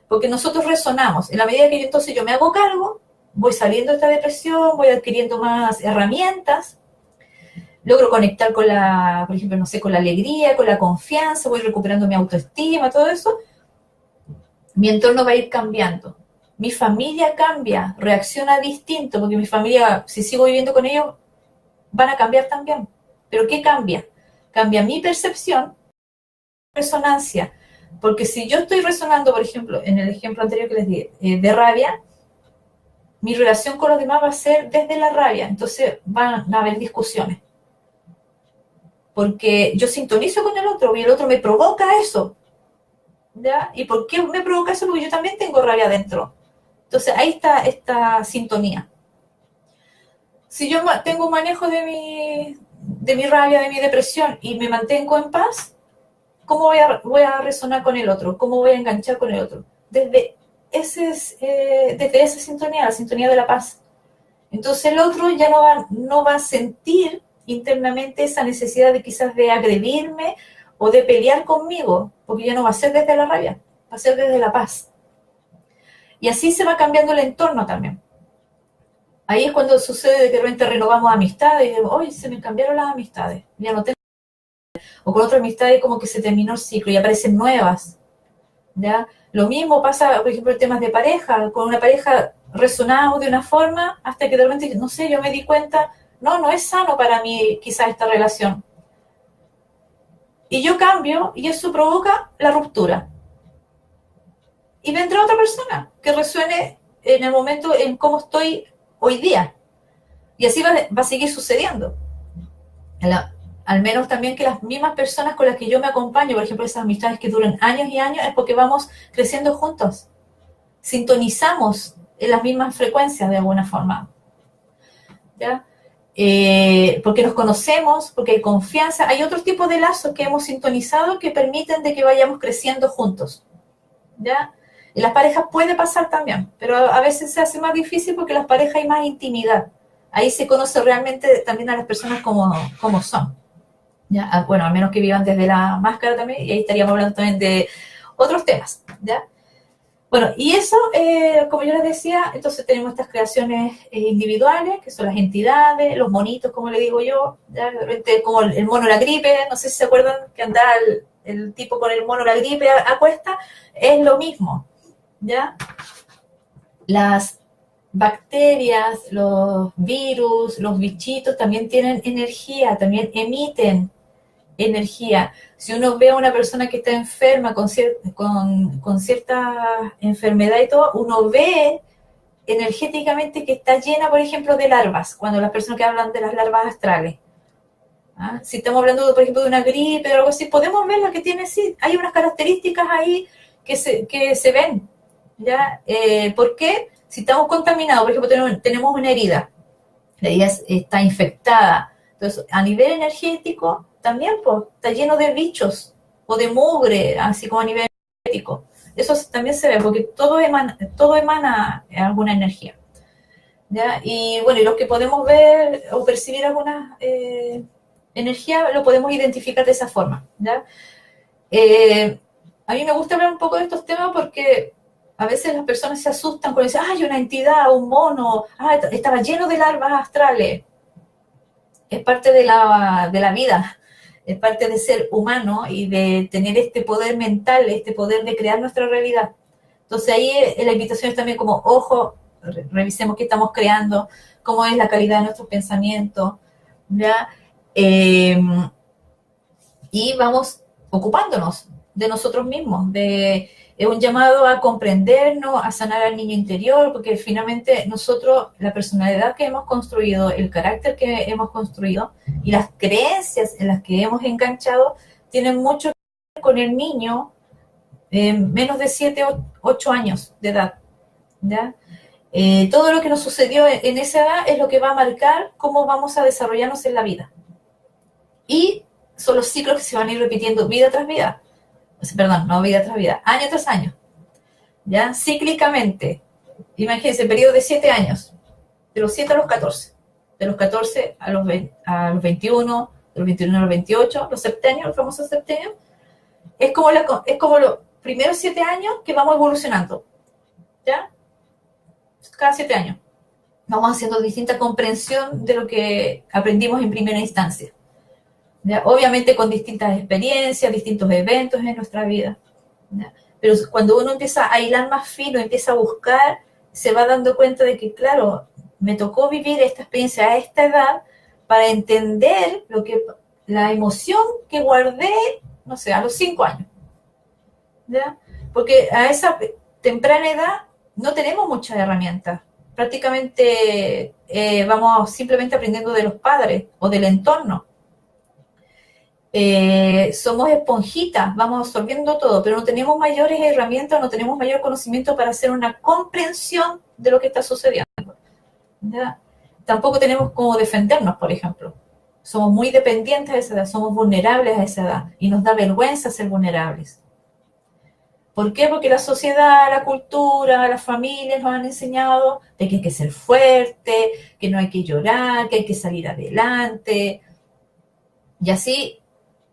[SPEAKER 1] Porque nosotros resonamos. En la medida que yo me hago cargo, voy saliendo de esta depresión, voy adquiriendo más herramientas, logro conectar con por ejemplo, no sé, con la alegría, con la confianza, voy recuperando mi autoestima, todo eso, mi entorno va a ir cambiando. Mi familia cambia, reacciona distinto, porque mi familia, si sigo viviendo con ellos, van a cambiar también. ¿Pero qué cambia? Cambia mi percepción, resonancia. Porque si yo estoy resonando, por ejemplo, en el ejemplo anterior que les di, de rabia, mi relación con los demás va a ser desde la rabia. Entonces van a haber discusiones. Porque yo sintonizo con el otro y el otro me provoca eso. ¿Ya? ¿Y por qué me provoca eso? Porque yo también tengo rabia dentro. Entonces ahí está esta sintonía. Si yo tengo un manejo de mi rabia, de mi depresión y me mantengo en paz, ¿cómo voy a resonar con el otro? ¿Cómo voy a enganchar con el otro? Desde esa sintonía, la sintonía de la paz. Entonces el otro ya no va a sentir internamente esa necesidad de quizás de agredirme o de pelear conmigo, porque ya no va a ser desde la rabia, va a ser desde la paz. Y así se va cambiando el entorno también. Ahí es cuando sucede que de repente renovamos amistades y digo, oye, se me cambiaron las amistades, ya no tengo. O con otras amistades como que se terminó el ciclo y aparecen nuevas, ¿ya? Lo mismo pasa, por ejemplo, en temas de pareja, con una pareja resonamos de una forma hasta que de repente, no sé, yo me di cuenta, no es sano para mí quizás esta relación. Y yo cambio y eso provoca la ruptura. Y vendrá otra persona que resuene en el momento en cómo estoy hoy día. Y así va a seguir sucediendo. Al menos también que las mismas personas con las que yo me acompaño, por ejemplo, esas amistades que duran años y años, es porque vamos creciendo juntos. Sintonizamos en las mismas frecuencias de alguna forma. ¿Ya? Porque nos conocemos, porque hay confianza. Hay otros tipos de lazos que hemos sintonizado que permiten de que vayamos creciendo juntos. ¿Ya? En las parejas puede pasar también, pero a veces se hace más difícil porque en las parejas hay más intimidad. Ahí se conoce realmente también a las personas como son. ¿Ya? Bueno, al menos que vivan desde la máscara también, y ahí estaríamos hablando también de otros temas. ¿Ya? Bueno, y eso, como yo les decía, entonces tenemos estas creaciones individuales, que son las entidades, los monitos, como le digo yo, ¿ya? De repente, como el mono la gripe, no sé si se acuerdan que andaba el tipo con el mono la gripe a cuesta, es lo mismo, ¿ya? Las bacterias, los virus, los bichitos también tienen energía, también emiten energía. Si uno ve a una persona que está enferma con cierta enfermedad y todo, uno ve energéticamente que está llena, por ejemplo, de larvas, cuando las personas que hablan de las larvas astrales. ¿Ah? Si estamos hablando, por ejemplo, de una gripe o algo así, podemos ver lo que tiene, sí, hay unas características ahí que se ven, ¿ya? ¿Por qué? Si estamos contaminados, por ejemplo, tenemos una herida, la herida está infectada, entonces a nivel energético también pues, está lleno de bichos o de mugre, así como a nivel energético. Eso también se ve porque todo emana alguna energía. ¿Ya? Y bueno, y los que podemos ver o percibir alguna energía, lo podemos identificar de esa forma. ¿Ya? A mí me gusta hablar un poco de estos temas porque a veces las personas se asustan cuando dicen, hay una entidad, un mono, estaba lleno de larvas astrales. Es parte de la vida, es parte de ser humano y de tener este poder mental, este poder de crear nuestra realidad. Entonces ahí la invitación es también como, ojo, revisemos qué estamos creando, cómo es la calidad de nuestros pensamientos, ¿ya? Eh, y vamos ocupándonos de nosotros mismos, es un llamado a comprendernos, a sanar al niño interior, porque finalmente nosotros, la personalidad que hemos construido, el carácter que hemos construido y las creencias en las que hemos enganchado, tienen mucho que ver con el niño menos de 7 o 8 años de edad, ¿ya? Todo lo que nos sucedió en esa edad es lo que va a marcar cómo vamos a desarrollarnos en la vida. Y son los ciclos que se van a ir repitiendo vida tras vida. O sea, perdón, no vida tras vida, año tras año. ¿Ya? Cíclicamente. Imagínense, periodo de 7 años. De los 7 a los 14. De los 14 a los 21, de los 21 a los 28, los septenios, los famosos septenios. Es como los primeros 7 años que vamos evolucionando. ¿Ya? Cada 7 años. Vamos haciendo distinta comprensión de lo que aprendimos en primera instancia. ¿Ya? Obviamente con distintas experiencias, distintos eventos en nuestra vida. ¿Ya? Pero cuando uno empieza a hilar más fino, empieza a buscar, se va dando cuenta de que, claro, me tocó vivir esta experiencia a esta edad para entender la emoción que guardé, no sé, a los 5 años. ¿Ya? Porque a esa temprana edad no tenemos muchas herramientas. Prácticamente vamos simplemente aprendiendo de los padres o del entorno. Somos esponjitas, vamos absorbiendo todo, pero no tenemos mayores herramientas, no tenemos mayor conocimiento para hacer una comprensión de lo que está sucediendo. ¿Ya? Tampoco tenemos cómo defendernos, por ejemplo. Somos muy dependientes de esa edad, somos vulnerables a esa edad y nos da vergüenza ser vulnerables. ¿Por qué? Porque la sociedad, la cultura, las familias nos han enseñado de que hay que ser fuerte, que no hay que llorar, que hay que salir adelante. Y así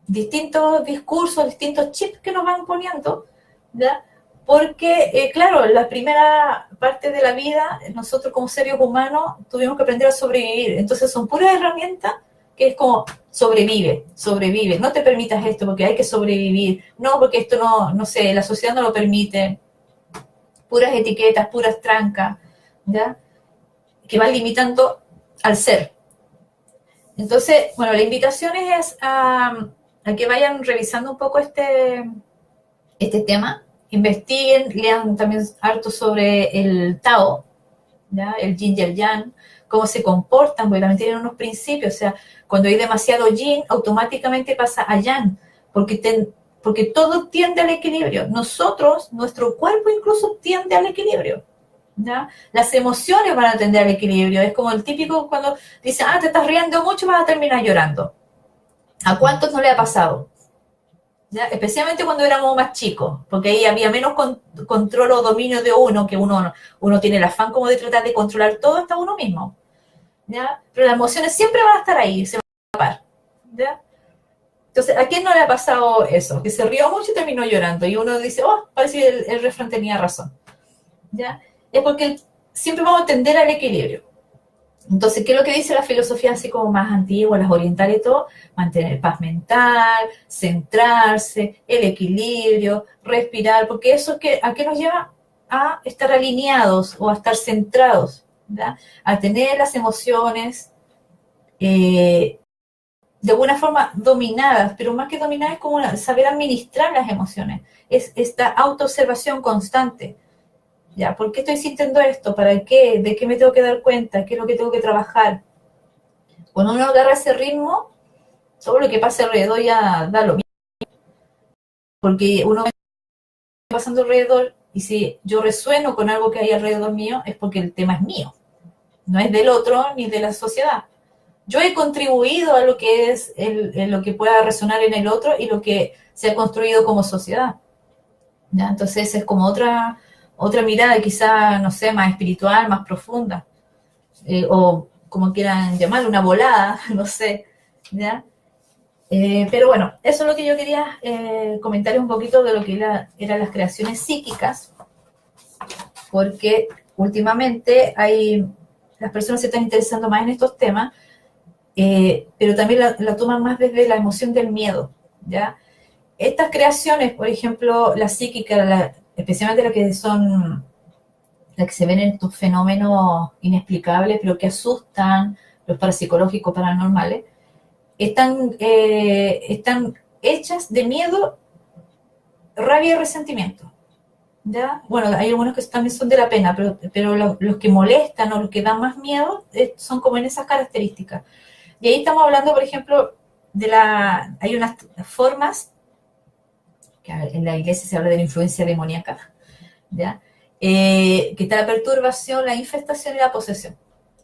[SPEAKER 1] distintos discursos, distintos chips que nos van poniendo, ¿ya? Porque, claro, la primera parte de la vida, nosotros como seres humanos tuvimos que aprender a sobrevivir. Entonces son puras herramientas que es como sobrevive, sobrevive. No te permitas esto porque hay que sobrevivir. No, porque esto no sé, la sociedad no lo permite. Puras etiquetas, puras trancas, ¿ya? Que van limitando al ser. Entonces, bueno, la invitación es a que vayan revisando un poco este tema, investiguen, lean también harto sobre el Tao, ¿ya? El Yin y el Yang, cómo se comportan, porque también tienen unos principios, o sea, cuando hay demasiado Yin, automáticamente pasa a Yang, porque todo tiende al equilibrio. Nosotros, nuestro cuerpo incluso tiende al equilibrio. ¿Ya? Las emociones van a tender al equilibrio. Es como el típico cuando dicen, te estás riendo mucho, vas a terminar llorando. ¿A cuántos no le ha pasado? ¿Ya? Especialmente cuando éramos más chicos, porque ahí había menos control o dominio de uno, que uno tiene el afán como de tratar de controlar todo hasta uno mismo. ¿Ya? Pero las emociones siempre van a estar ahí, se van a escapar. ¿Ya? Entonces, ¿a quién no le ha pasado eso? Que se rió mucho y terminó llorando. Y uno dice, parece que el refrán tenía razón. ¿Ya? Es porque siempre vamos a tender al equilibrio. Entonces, ¿qué es lo que dice la filosofía así como más antigua, las orientales y todo? Mantener paz mental, centrarse, el equilibrio, respirar, porque eso ¿a qué nos lleva? A estar alineados o a estar centrados, ¿ya? A tener las emociones de alguna forma dominadas, pero más que dominadas es como saber administrar las emociones, es esta autoobservación constante. ¿Ya? ¿Por qué estoy sintiendo esto? ¿Para qué? ¿De qué me tengo que dar cuenta? ¿Qué es lo que tengo que trabajar? Cuando uno agarra ese ritmo, todo lo que pasa alrededor ya da lo mismo. Porque uno está pasando alrededor y si yo resueno con algo que hay alrededor mío es porque el tema es mío. No es del otro ni de la sociedad. Yo he contribuido a lo que es lo que pueda resonar en el otro y lo que se ha construido como sociedad. ¿Ya? Entonces es como otra mirada, quizá, no sé, más espiritual, más profunda, o como quieran llamarlo, una volada, no sé, ¿ya? Pero bueno, eso es lo que yo quería comentar un poquito de lo que eran las creaciones psíquicas, porque últimamente las personas se están interesando más en estos temas, pero también la toman más desde la emoción del miedo, ¿ya? Estas creaciones, por ejemplo, la psíquica, especialmente las que se ven en estos fenómenos inexplicables, pero que asustan, los parapsicológicos paranormales, están hechas de miedo, rabia y resentimiento. ¿Ya? Bueno, hay algunos que también son de la pena, pero los que molestan o los que dan más miedo son como en esas características. Y ahí estamos hablando, por ejemplo, hay unas formas, que en la iglesia se habla de la influencia demoníaca, ¿ya? Que está la perturbación, la infestación y la posesión,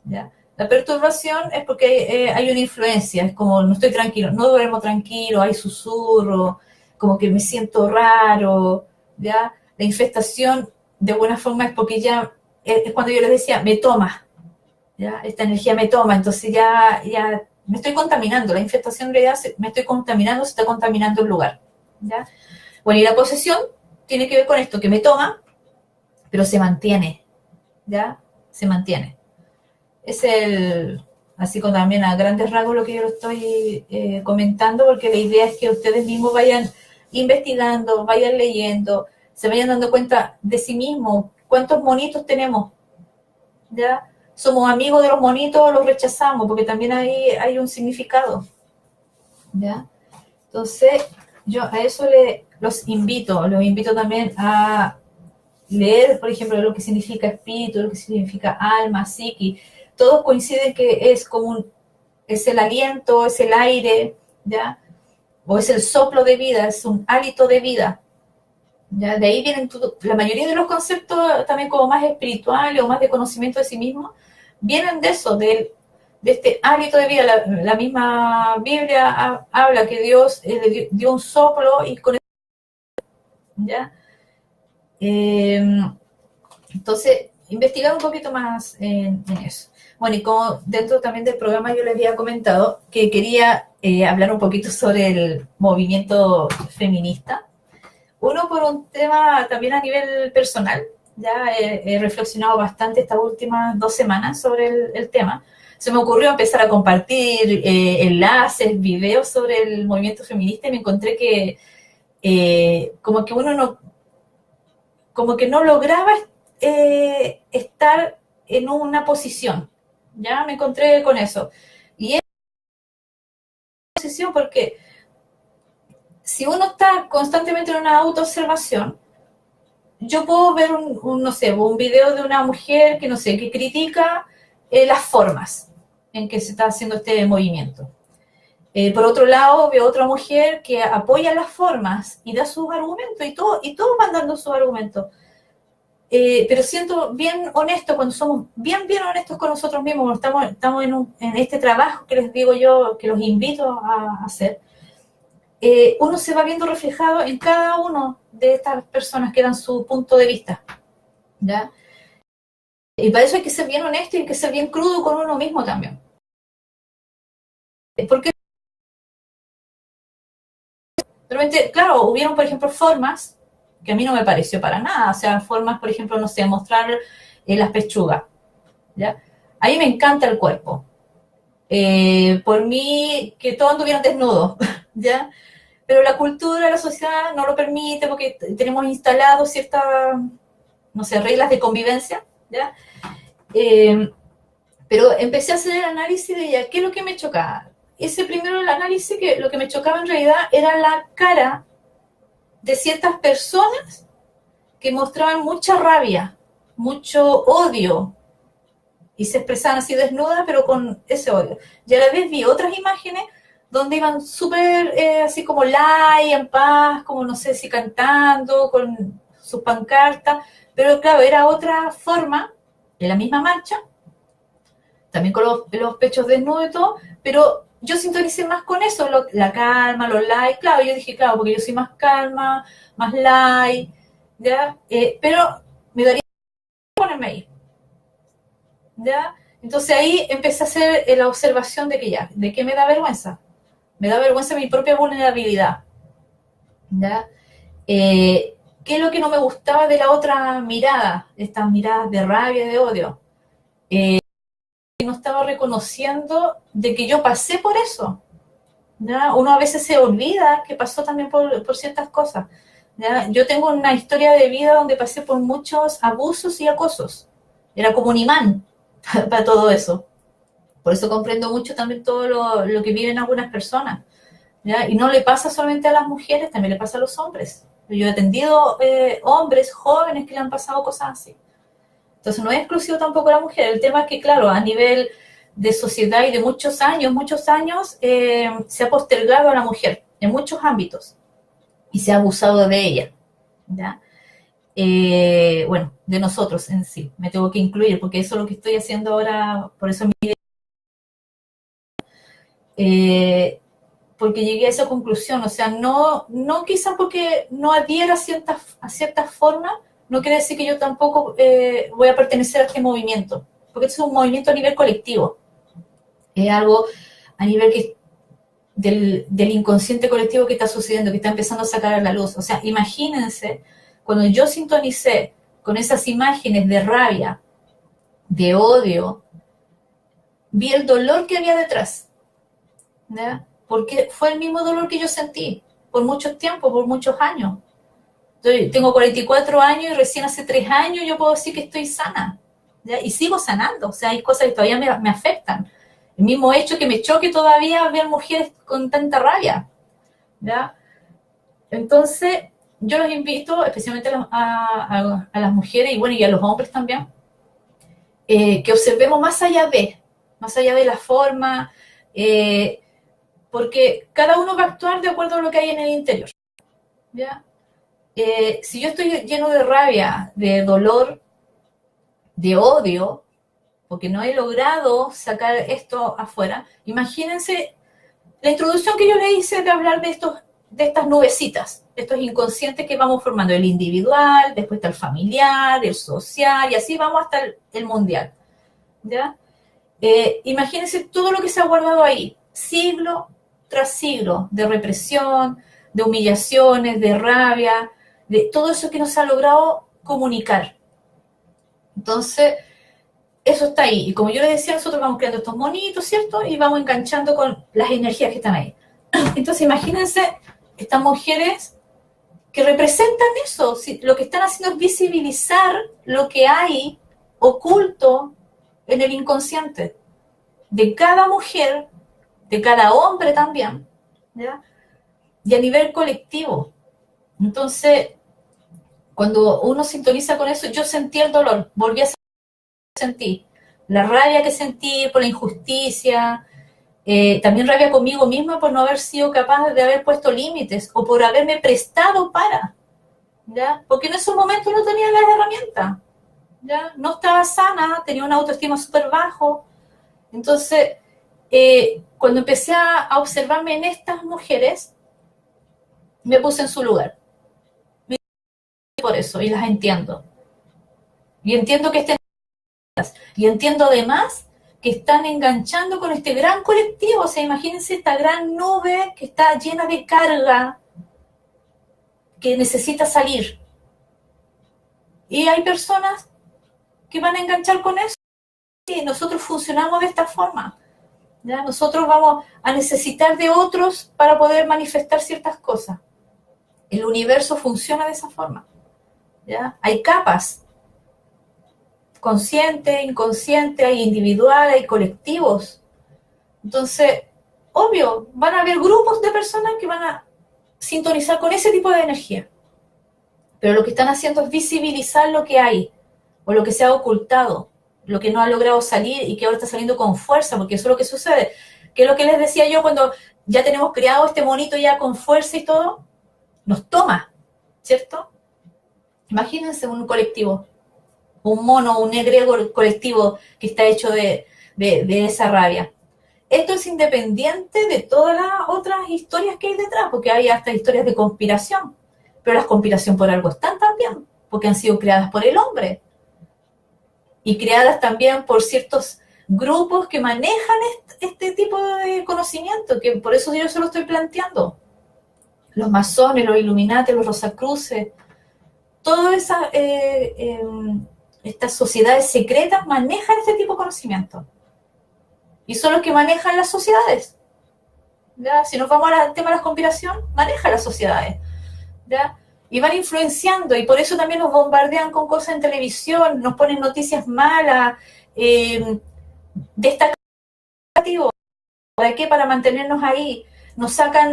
[SPEAKER 1] ¿ya? La perturbación es porque hay una influencia, es como no estoy tranquilo, no duermo tranquilo, hay susurro, como que me siento raro, ¿ya? La infestación, de buena forma, es porque ya, es cuando yo les decía, me toma, ¿ya? Esta energía me toma, entonces ya me estoy contaminando, la infestación en realidad me estoy contaminando, se está contaminando el lugar, ¿ya? Bueno, y la posesión tiene que ver con esto, que me toma, pero se mantiene, ¿ya? Se mantiene. Es así como también a grandes rasgos lo que yo lo estoy comentando, porque la idea es que ustedes mismos vayan investigando, vayan leyendo, se vayan dando cuenta de sí mismos, cuántos monitos tenemos, ¿ya? Somos amigos de los monitos o los rechazamos, porque también hay un significado, ¿ya? Entonces, yo a eso los invito también a leer, por ejemplo, lo que significa espíritu, lo que significa alma, psiqui. Todos coinciden que es el aliento, es el aire, ¿ya? O es el soplo de vida, es un hálito de vida, ¿ya? De ahí vienen la mayoría de los conceptos también como más espirituales o más de conocimiento de sí mismo, vienen de eso, de este hálito de vida. La misma Biblia habla que Dios le dio un soplo y con eso, ¿ya? Entonces, investigar un poquito más en eso. Bueno, y como dentro también del programa yo les había comentado que quería hablar un poquito sobre el movimiento feminista. Uno, por un tema también a nivel personal, ya he reflexionado bastante estas últimas 2 semanas sobre el tema. Se me ocurrió empezar a compartir enlaces, videos sobre el movimiento feminista y me encontré que como que uno no, como que no lograba estar en una posición. Ya me encontré con eso. Y es una posición porque si uno está constantemente en una autoobservación, yo puedo ver no sé, un video de una mujer que, no sé, que critica las formas en que se está haciendo este movimiento. Por otro lado, veo otra mujer que apoya las formas y da sus argumentos y todos van dando sus argumentos. Pero siento bien honesto, cuando somos bien honestos con nosotros mismos, estamos en este trabajo que les digo yo, que los invito a hacer, uno se va viendo reflejado en cada uno de estas personas que dan su punto de vista, ¿ya? Y para eso hay que ser bien honesto y hay que ser bien crudo con uno mismo también. Porque realmente, claro, hubieron, por ejemplo, formas que a mí no me pareció para nada, o sea, formas, por ejemplo, no sé, mostrar las pechugas, ¿ya? A mí me encanta el cuerpo. Por mí, que todos anduvieran desnudos, ¿ya? Pero la cultura, la sociedad no lo permite porque tenemos instalado ciertas, no sé, reglas de convivencia, ¿ya? Pero empecé a hacer el análisis de ya, ¿qué es lo que me chocaba? Ese primero el análisis, que lo que me chocaba en realidad era la cara de ciertas personas que mostraban mucha rabia, mucho odio, y se expresaban así desnudas, pero con ese odio. Y a la vez vi otras imágenes donde iban súper así como light, en paz, como no sé si cantando, con sus pancartas, pero claro, era otra forma, en la misma marcha, también con los pechos desnudos y todo, pero yo sintonicé más con eso, la calma, los light, claro, yo dije, claro, porque yo soy más calma, más light, ¿ya? Pero me daría ponerme ahí, ¿ya? Entonces ahí empecé a hacer la observación de que ya, ¿de qué me da vergüenza? Me da vergüenza mi propia vulnerabilidad, ¿ya? ¿Qué es lo que no me gustaba de la otra mirada, estas miradas de rabia, de odio? No estaba reconociendo de que yo pasé por eso, ¿ya? Uno a veces se olvida que pasó también por ciertas cosas, ¿ya? Yo tengo una historia de vida donde pasé por muchos abusos y acosos. Era como un imán para todo eso. Por eso comprendo mucho también todo lo que viven algunas personas. ¿Ya? Y no le pasa solamente a las mujeres, también le pasa a los hombres. Yo he atendido hombres jóvenes que le han pasado cosas así. Entonces no es exclusivo tampoco a la mujer. El tema es que, claro, a nivel de sociedad y de muchos años, se ha postergado a la mujer en muchos ámbitos y se ha abusado de ella. ¿Ya? Bueno, de nosotros en sí. Me tengo que incluir porque eso es lo que estoy haciendo ahora, por eso porque llegué a esa conclusión, o sea, no quizás porque no adhiera a ciertas formas, no quiere decir que yo tampoco voy a pertenecer a este movimiento, porque es un movimiento a nivel colectivo, es algo a nivel del inconsciente colectivo que está sucediendo, que está empezando a sacar a la luz. O sea, imagínense, cuando yo sintonicé con esas imágenes de rabia, de odio, vi el dolor que había detrás, ¿ya? Porque fue el mismo dolor que yo sentí por mucho tiempo, por muchos años. Tengo 44 años y recién hace 3 años yo puedo decir que estoy sana, ¿ya? Y sigo sanando, o sea, hay cosas que todavía me afectan. El mismo hecho que me choque todavía ver mujeres con tanta rabia, ¿ya? Entonces, yo los invito, especialmente a las mujeres y bueno, y a los hombres también, que observemos más allá de la forma, porque cada uno va a actuar de acuerdo a lo que hay en el interior, ¿ya? Si yo estoy lleno de rabia, de dolor, de odio, porque no he logrado sacar esto afuera, imagínense la introducción que yo le hice de hablar de estas nubecitas, de estos inconscientes que vamos formando, el individual, después está el familiar, el social, y así vamos hasta el mundial, ¿ya? Imagínense todo lo que se ha guardado ahí, siglo tras siglo, de represión, de humillaciones, de rabia, de todo eso que nos ha logrado comunicar. Entonces, eso está ahí. Y como yo les decía, nosotros vamos creando estos monitos, ¿cierto? Y vamos enganchando con las energías que están ahí. Entonces, imagínense estas mujeres que representan eso. Lo que están haciendo es visibilizar lo que hay oculto en el inconsciente de cada mujer, de cada hombre también, ¿ya? Y a nivel colectivo. Entonces, cuando uno sintoniza con eso, yo sentí el dolor, volví a sentir la rabia que sentí por la injusticia, también rabia conmigo misma por no haber sido capaz de haber puesto límites o por haberme prestado para, ¿ya? Porque en esos momentos no tenía las herramientas, ¿ya? No estaba sana, tenía una autoestima súper bajo. Entonces, cuando empecé a observarme en estas mujeres, me puse en su lugar. Por eso, y las entiendo. Y entiendo que estén, y entiendo además que están enganchando con este gran colectivo. O sea, imagínense esta gran nube que está llena de carga, que necesita salir. Y hay personas que van a enganchar con eso. Y nosotros funcionamos de esta forma, ¿ya? Nosotros vamos a necesitar de otros para poder manifestar ciertas cosas. El universo funciona de esa forma, ¿ya? Hay capas, consciente, inconsciente, hay individual, hay colectivos. Entonces, obvio, van a haber grupos de personas que van a sintonizar con ese tipo de energía. Pero lo que están haciendo es visibilizar lo que hay, o lo que se ha ocultado, lo que no ha logrado salir y que ahora está saliendo con fuerza, porque eso es lo que sucede. Que es lo que les decía yo cuando ya tenemos creado este monito ya con fuerza y todo, nos toma, ¿cierto? Imagínense un colectivo, un mono, un egregor colectivo que está hecho de esa rabia. Esto es independiente de todas las otras historias que hay detrás, porque hay hasta historias de conspiración, pero las conspiraciones por algo están también, porque han sido creadas por el hombre y creadas también por ciertos grupos que manejan este tipo de conocimiento, que por eso yo se lo estoy planteando. Los masones, los Illuminati, los Rosacruces, todas estas sociedades secretas manejan este tipo de conocimiento. Y son los que manejan las sociedades. ¿Ya? Si nos vamos al tema de la conspiración, maneja las sociedades. ¿Ya? y van influenciando, y por eso también nos bombardean con cosas en televisión, nos ponen noticias malas, destacativos. ¿Para qué? Para mantenernos ahí. Nos sacan,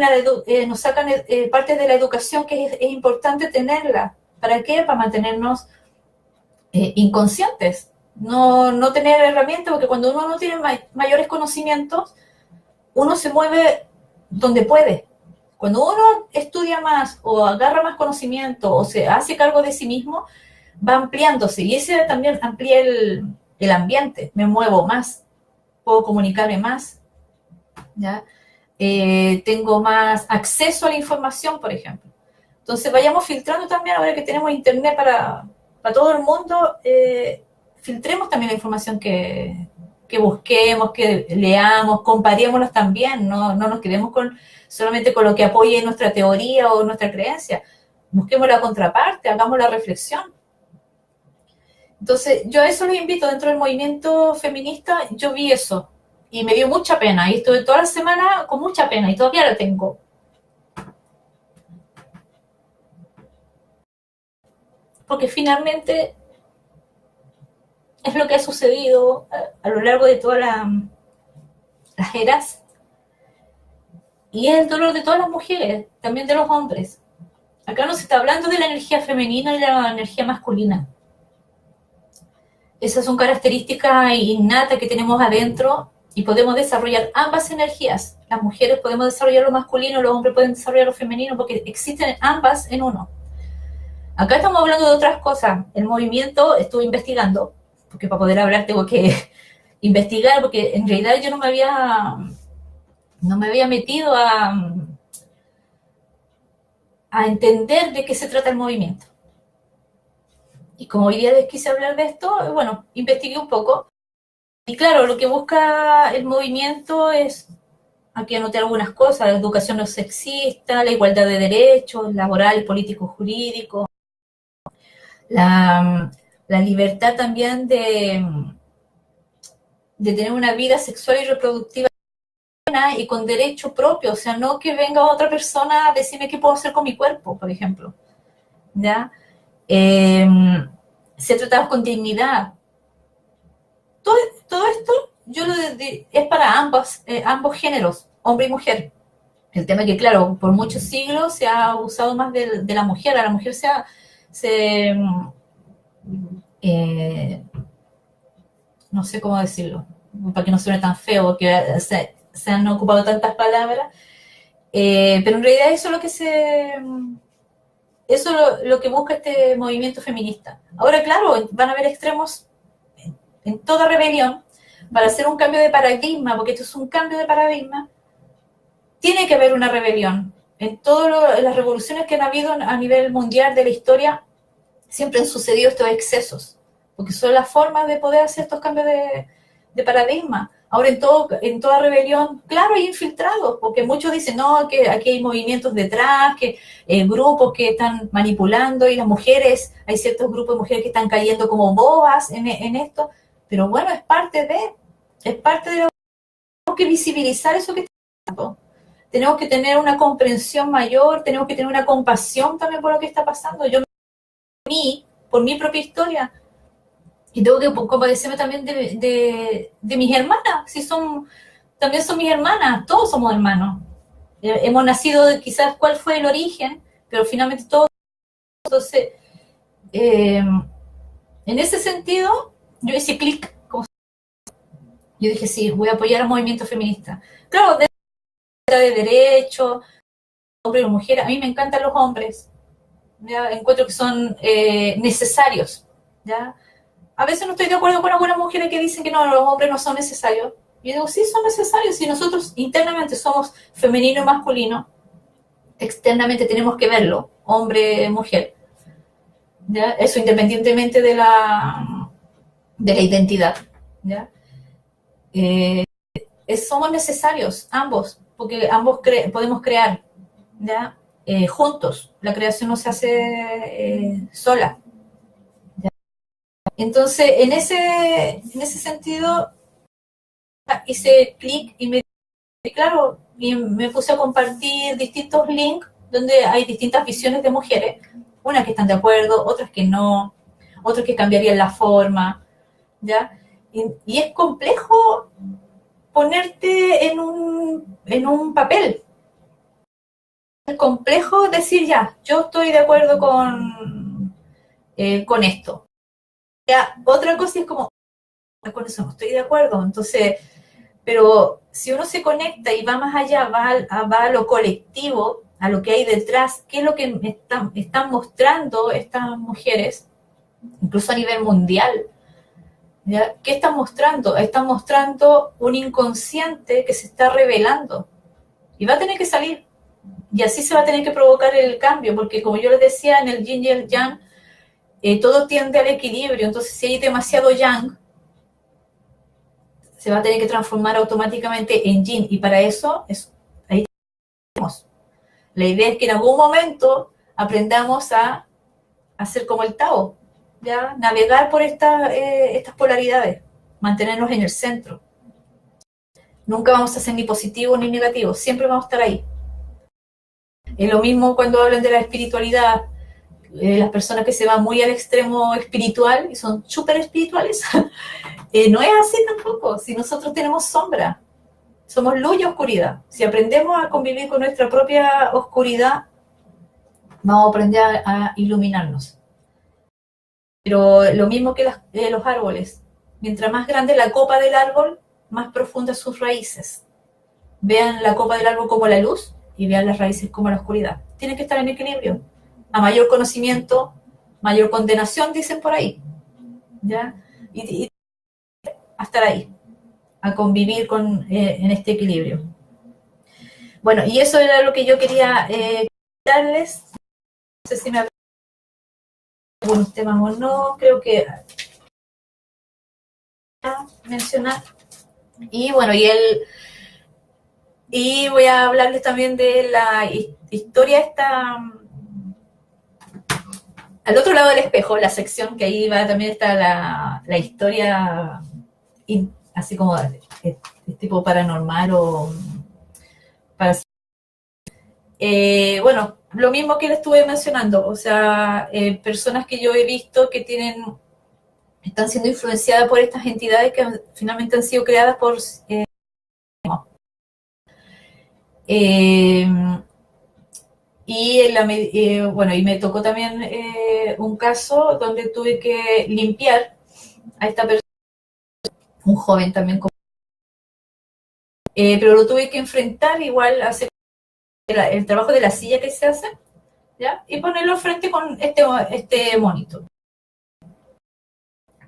[SPEAKER 1] partes de la educación que es importante tenerla. ¿Para qué? Para mantenernos inconscientes. No tener herramientas, porque cuando uno no tiene mayores conocimientos, uno se mueve donde puede. Cuando uno estudia más o agarra más conocimiento o se hace cargo de sí mismo, va ampliándose y ese también amplía el ambiente. Me muevo más, puedo comunicarme más, ¿ya? Tengo más acceso a la información, por ejemplo. Entonces vayamos filtrando también, ahora que tenemos internet para todo el mundo, filtremos también la información que busquemos, que leamos, comparémoslas también, no nos quedemos solamente con lo que apoye nuestra teoría o nuestra creencia. Busquemos la contraparte, hagamos la reflexión. Entonces, yo a eso los invito. Dentro del movimiento feminista, yo vi eso y me dio mucha pena. Y estuve toda la semana con mucha pena y todavía la tengo. Porque finalmente es lo que ha sucedido a lo largo de todas las eras. Y es el dolor de todas las mujeres, también de los hombres. Acá no se está hablando de la energía femenina y la energía masculina. Esas son características innatas que tenemos adentro y podemos desarrollar ambas energías. Las mujeres podemos desarrollar lo masculino, los hombres pueden desarrollar lo femenino, porque existen ambas en uno. Acá estamos hablando de otras cosas. El movimiento, estuve investigando, porque para poder hablar tengo que investigar, porque en realidad yo no me había metido a entender de qué se trata el movimiento. Y como hoy día les quise hablar de esto, bueno, investigué un poco. Y claro, lo que busca el movimiento es, aquí anoté algunas cosas, la educación no sexista, la igualdad de derechos, laboral, político, jurídico, la libertad también de tener una vida sexual y reproductiva y con derecho propio, o sea, no que venga otra persona a decirme qué puedo hacer con mi cuerpo, por ejemplo, ¿ya? Ser tratados con dignidad. Todo esto es para ambos géneros, hombre y mujer. El tema es que, claro, por muchos siglos se ha abusado más de la mujer, a la mujer no sé cómo decirlo, para que no suene tan feo, porque se han ocupado tantas palabras, pero en realidad eso es lo que busca este movimiento feminista. Ahora, claro, van a haber extremos en toda rebelión. Para hacer un cambio de paradigma, porque esto es un cambio de paradigma, tiene que haber una rebelión. En todas las revoluciones que han habido a nivel mundial de la historia, siempre han sucedido estos excesos, porque son las formas de poder hacer estos cambios de paradigma. Ahora, en toda rebelión, claro, hay infiltrados, porque muchos dicen, no, que aquí hay movimientos detrás, que grupos que están manipulando, y las mujeres, hay ciertos grupos de mujeres que están cayendo como bobas en esto, pero bueno, es parte de lo que tenemos que visibilizar eso que está pasando. Tenemos que tener una comprensión mayor, tenemos que tener una compasión también por lo que está pasando. Yo, por mi propia historia, y tengo que compadecerme también de mis hermanas, también son mis hermanas, todos somos hermanos. Hemos nacido, quizás cuál fue el origen, pero finalmente todos. Entonces, en ese sentido, yo hice clic. Yo dije, sí, voy a apoyar al movimiento feminista. Claro, de derechos, hombres y mujeres. A mí me encantan los hombres. ¿Ya? Encuentro que son necesarios. ¿Ya? A veces no estoy de acuerdo con algunas mujeres que dicen que no, los hombres no son necesarios. Yo digo, sí, son necesarios. Si nosotros internamente somos femenino y masculino, externamente tenemos que verlo, hombre, mujer. ¿Ya? Eso independientemente de la identidad. ¿Ya? Somos necesarios, ambos, porque ambos podemos crear, ¿ya? Juntos. La creación no se hace sola. ¿Ya? Entonces, en ese sentido, hice clic y me puse a compartir distintos links donde hay distintas visiones de mujeres, unas que están de acuerdo, otras que no, otros que cambiarían la forma, ¿ya? Y es complejo ponerte en un papel. Es complejo decir ya, yo estoy de acuerdo con esto. Ya, otra cosa es como, con eso no estoy de acuerdo. Entonces, pero si uno se conecta y va más allá, va a lo colectivo, a lo que hay detrás, qué es lo que están mostrando estas mujeres, incluso a nivel mundial, ¿ya? ¿Qué están mostrando? Están mostrando un inconsciente que se está revelando y va a tener que salir. Y así se va a tener que provocar el cambio, porque como yo les decía, en el yin y el yang, todo tiende al equilibrio. Entonces, si hay demasiado yang, se va a tener que transformar automáticamente en yin. Y para eso, ahí tenemos. La idea es que en algún momento aprendamos a hacer como el Tao, ¿ya? Navegar por estas polaridades, mantenernos en el centro. Nunca vamos a ser ni positivos ni negativos, siempre vamos a estar ahí. Es lo mismo cuando hablan de la espiritualidad, las personas que se van muy al extremo espiritual y son súper espirituales, no es así tampoco. Si nosotros tenemos sombra, somos luz y oscuridad. Si aprendemos a convivir con nuestra propia oscuridad, vamos a aprender a iluminarnos. Pero lo mismo que los árboles. Mientras más grande la copa del árbol, más profundas sus raíces. Vean la copa del árbol como la luz y vean las raíces como la oscuridad. Tienen que estar en equilibrio. A mayor conocimiento, mayor condenación, dicen por ahí. ¿Ya? Y a estar ahí, a convivir en este equilibrio. Bueno, y eso era lo que yo quería darles. No sé si me algunos temas o no, creo que mencionar. Y bueno, y voy a hablarles también de la historia esta al otro lado del espejo, la sección que ahí va también está la historia así como tipo paranormal o para bueno, lo mismo que le estuve mencionando, o sea, personas que yo he visto que están siendo influenciadas por estas entidades que finalmente han sido creadas por eh, bueno, y me tocó también un caso donde tuve que limpiar a esta persona, un joven también, pero lo tuve que enfrentar igual, hacer el trabajo de la silla que se hace, ¿ya? Y ponerlo frente con este monito.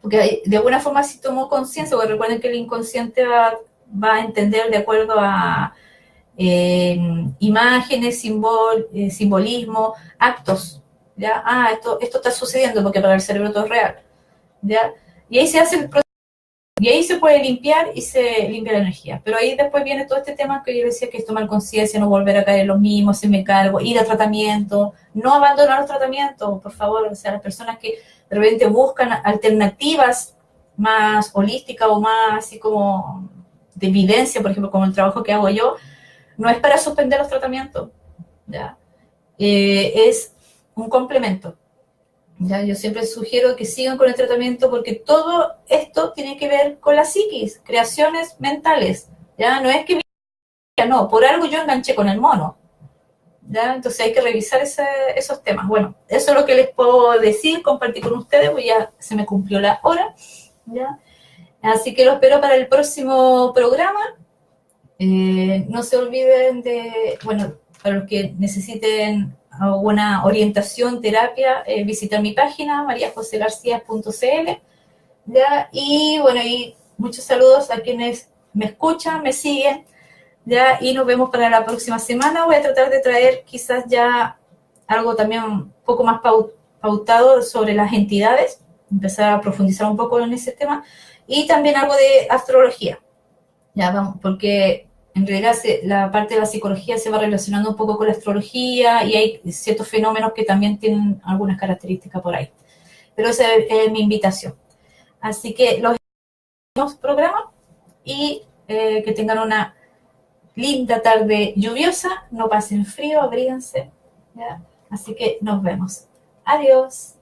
[SPEAKER 1] Porque de alguna forma sí tomó conciencia, porque recuerden que el inconsciente va a entender de acuerdo a imágenes, simbolismo, actos, ¿ya? Ah, esto está sucediendo porque para el cerebro todo es real, ¿ya? Y ahí se hace el proceso, y ahí se puede limpiar y se limpia la energía. Pero ahí después viene todo este tema que yo decía, que es tomar conciencia, no volver a caer en los mismos, hacerme cargo, ir a tratamiento, no abandonar los tratamientos, por favor. O sea, las personas que de repente buscan alternativas más holísticas o más así como de evidencia, por ejemplo, como el trabajo que hago yo, no es para suspender los tratamientos, ¿ya? Es un complemento. ¿Ya? Yo siempre sugiero que sigan con el tratamiento porque todo esto tiene que ver con la psiquis, creaciones mentales. ¿Ya? No es que no, por algo yo enganché con el mono. ¿Ya? Entonces hay que revisar esos temas. Bueno, eso es lo que les puedo decir, compartir con ustedes, pues ya se me cumplió la hora. ¿Ya? Así que lo espero para el próximo programa. No se olviden bueno, para los que necesiten alguna orientación, terapia, visitar mi página, mariajosegarcia.cl, ¿ya? Y bueno, y muchos saludos a quienes me escuchan, me siguen, ¿ya? Y nos vemos para la próxima semana. Voy a tratar de traer quizás ya algo también un poco más pautado sobre las entidades, empezar a profundizar un poco en ese tema, y también algo de astrología, ¿ya? Vamos, porque en realidad la parte de la psicología se va relacionando un poco con la astrología y hay ciertos fenómenos que también tienen algunas características por ahí. Pero esa es mi invitación. Así que los programa y que tengan una linda tarde lluviosa, no pasen frío, abríguense, ¿ya? Así que nos vemos. Adiós.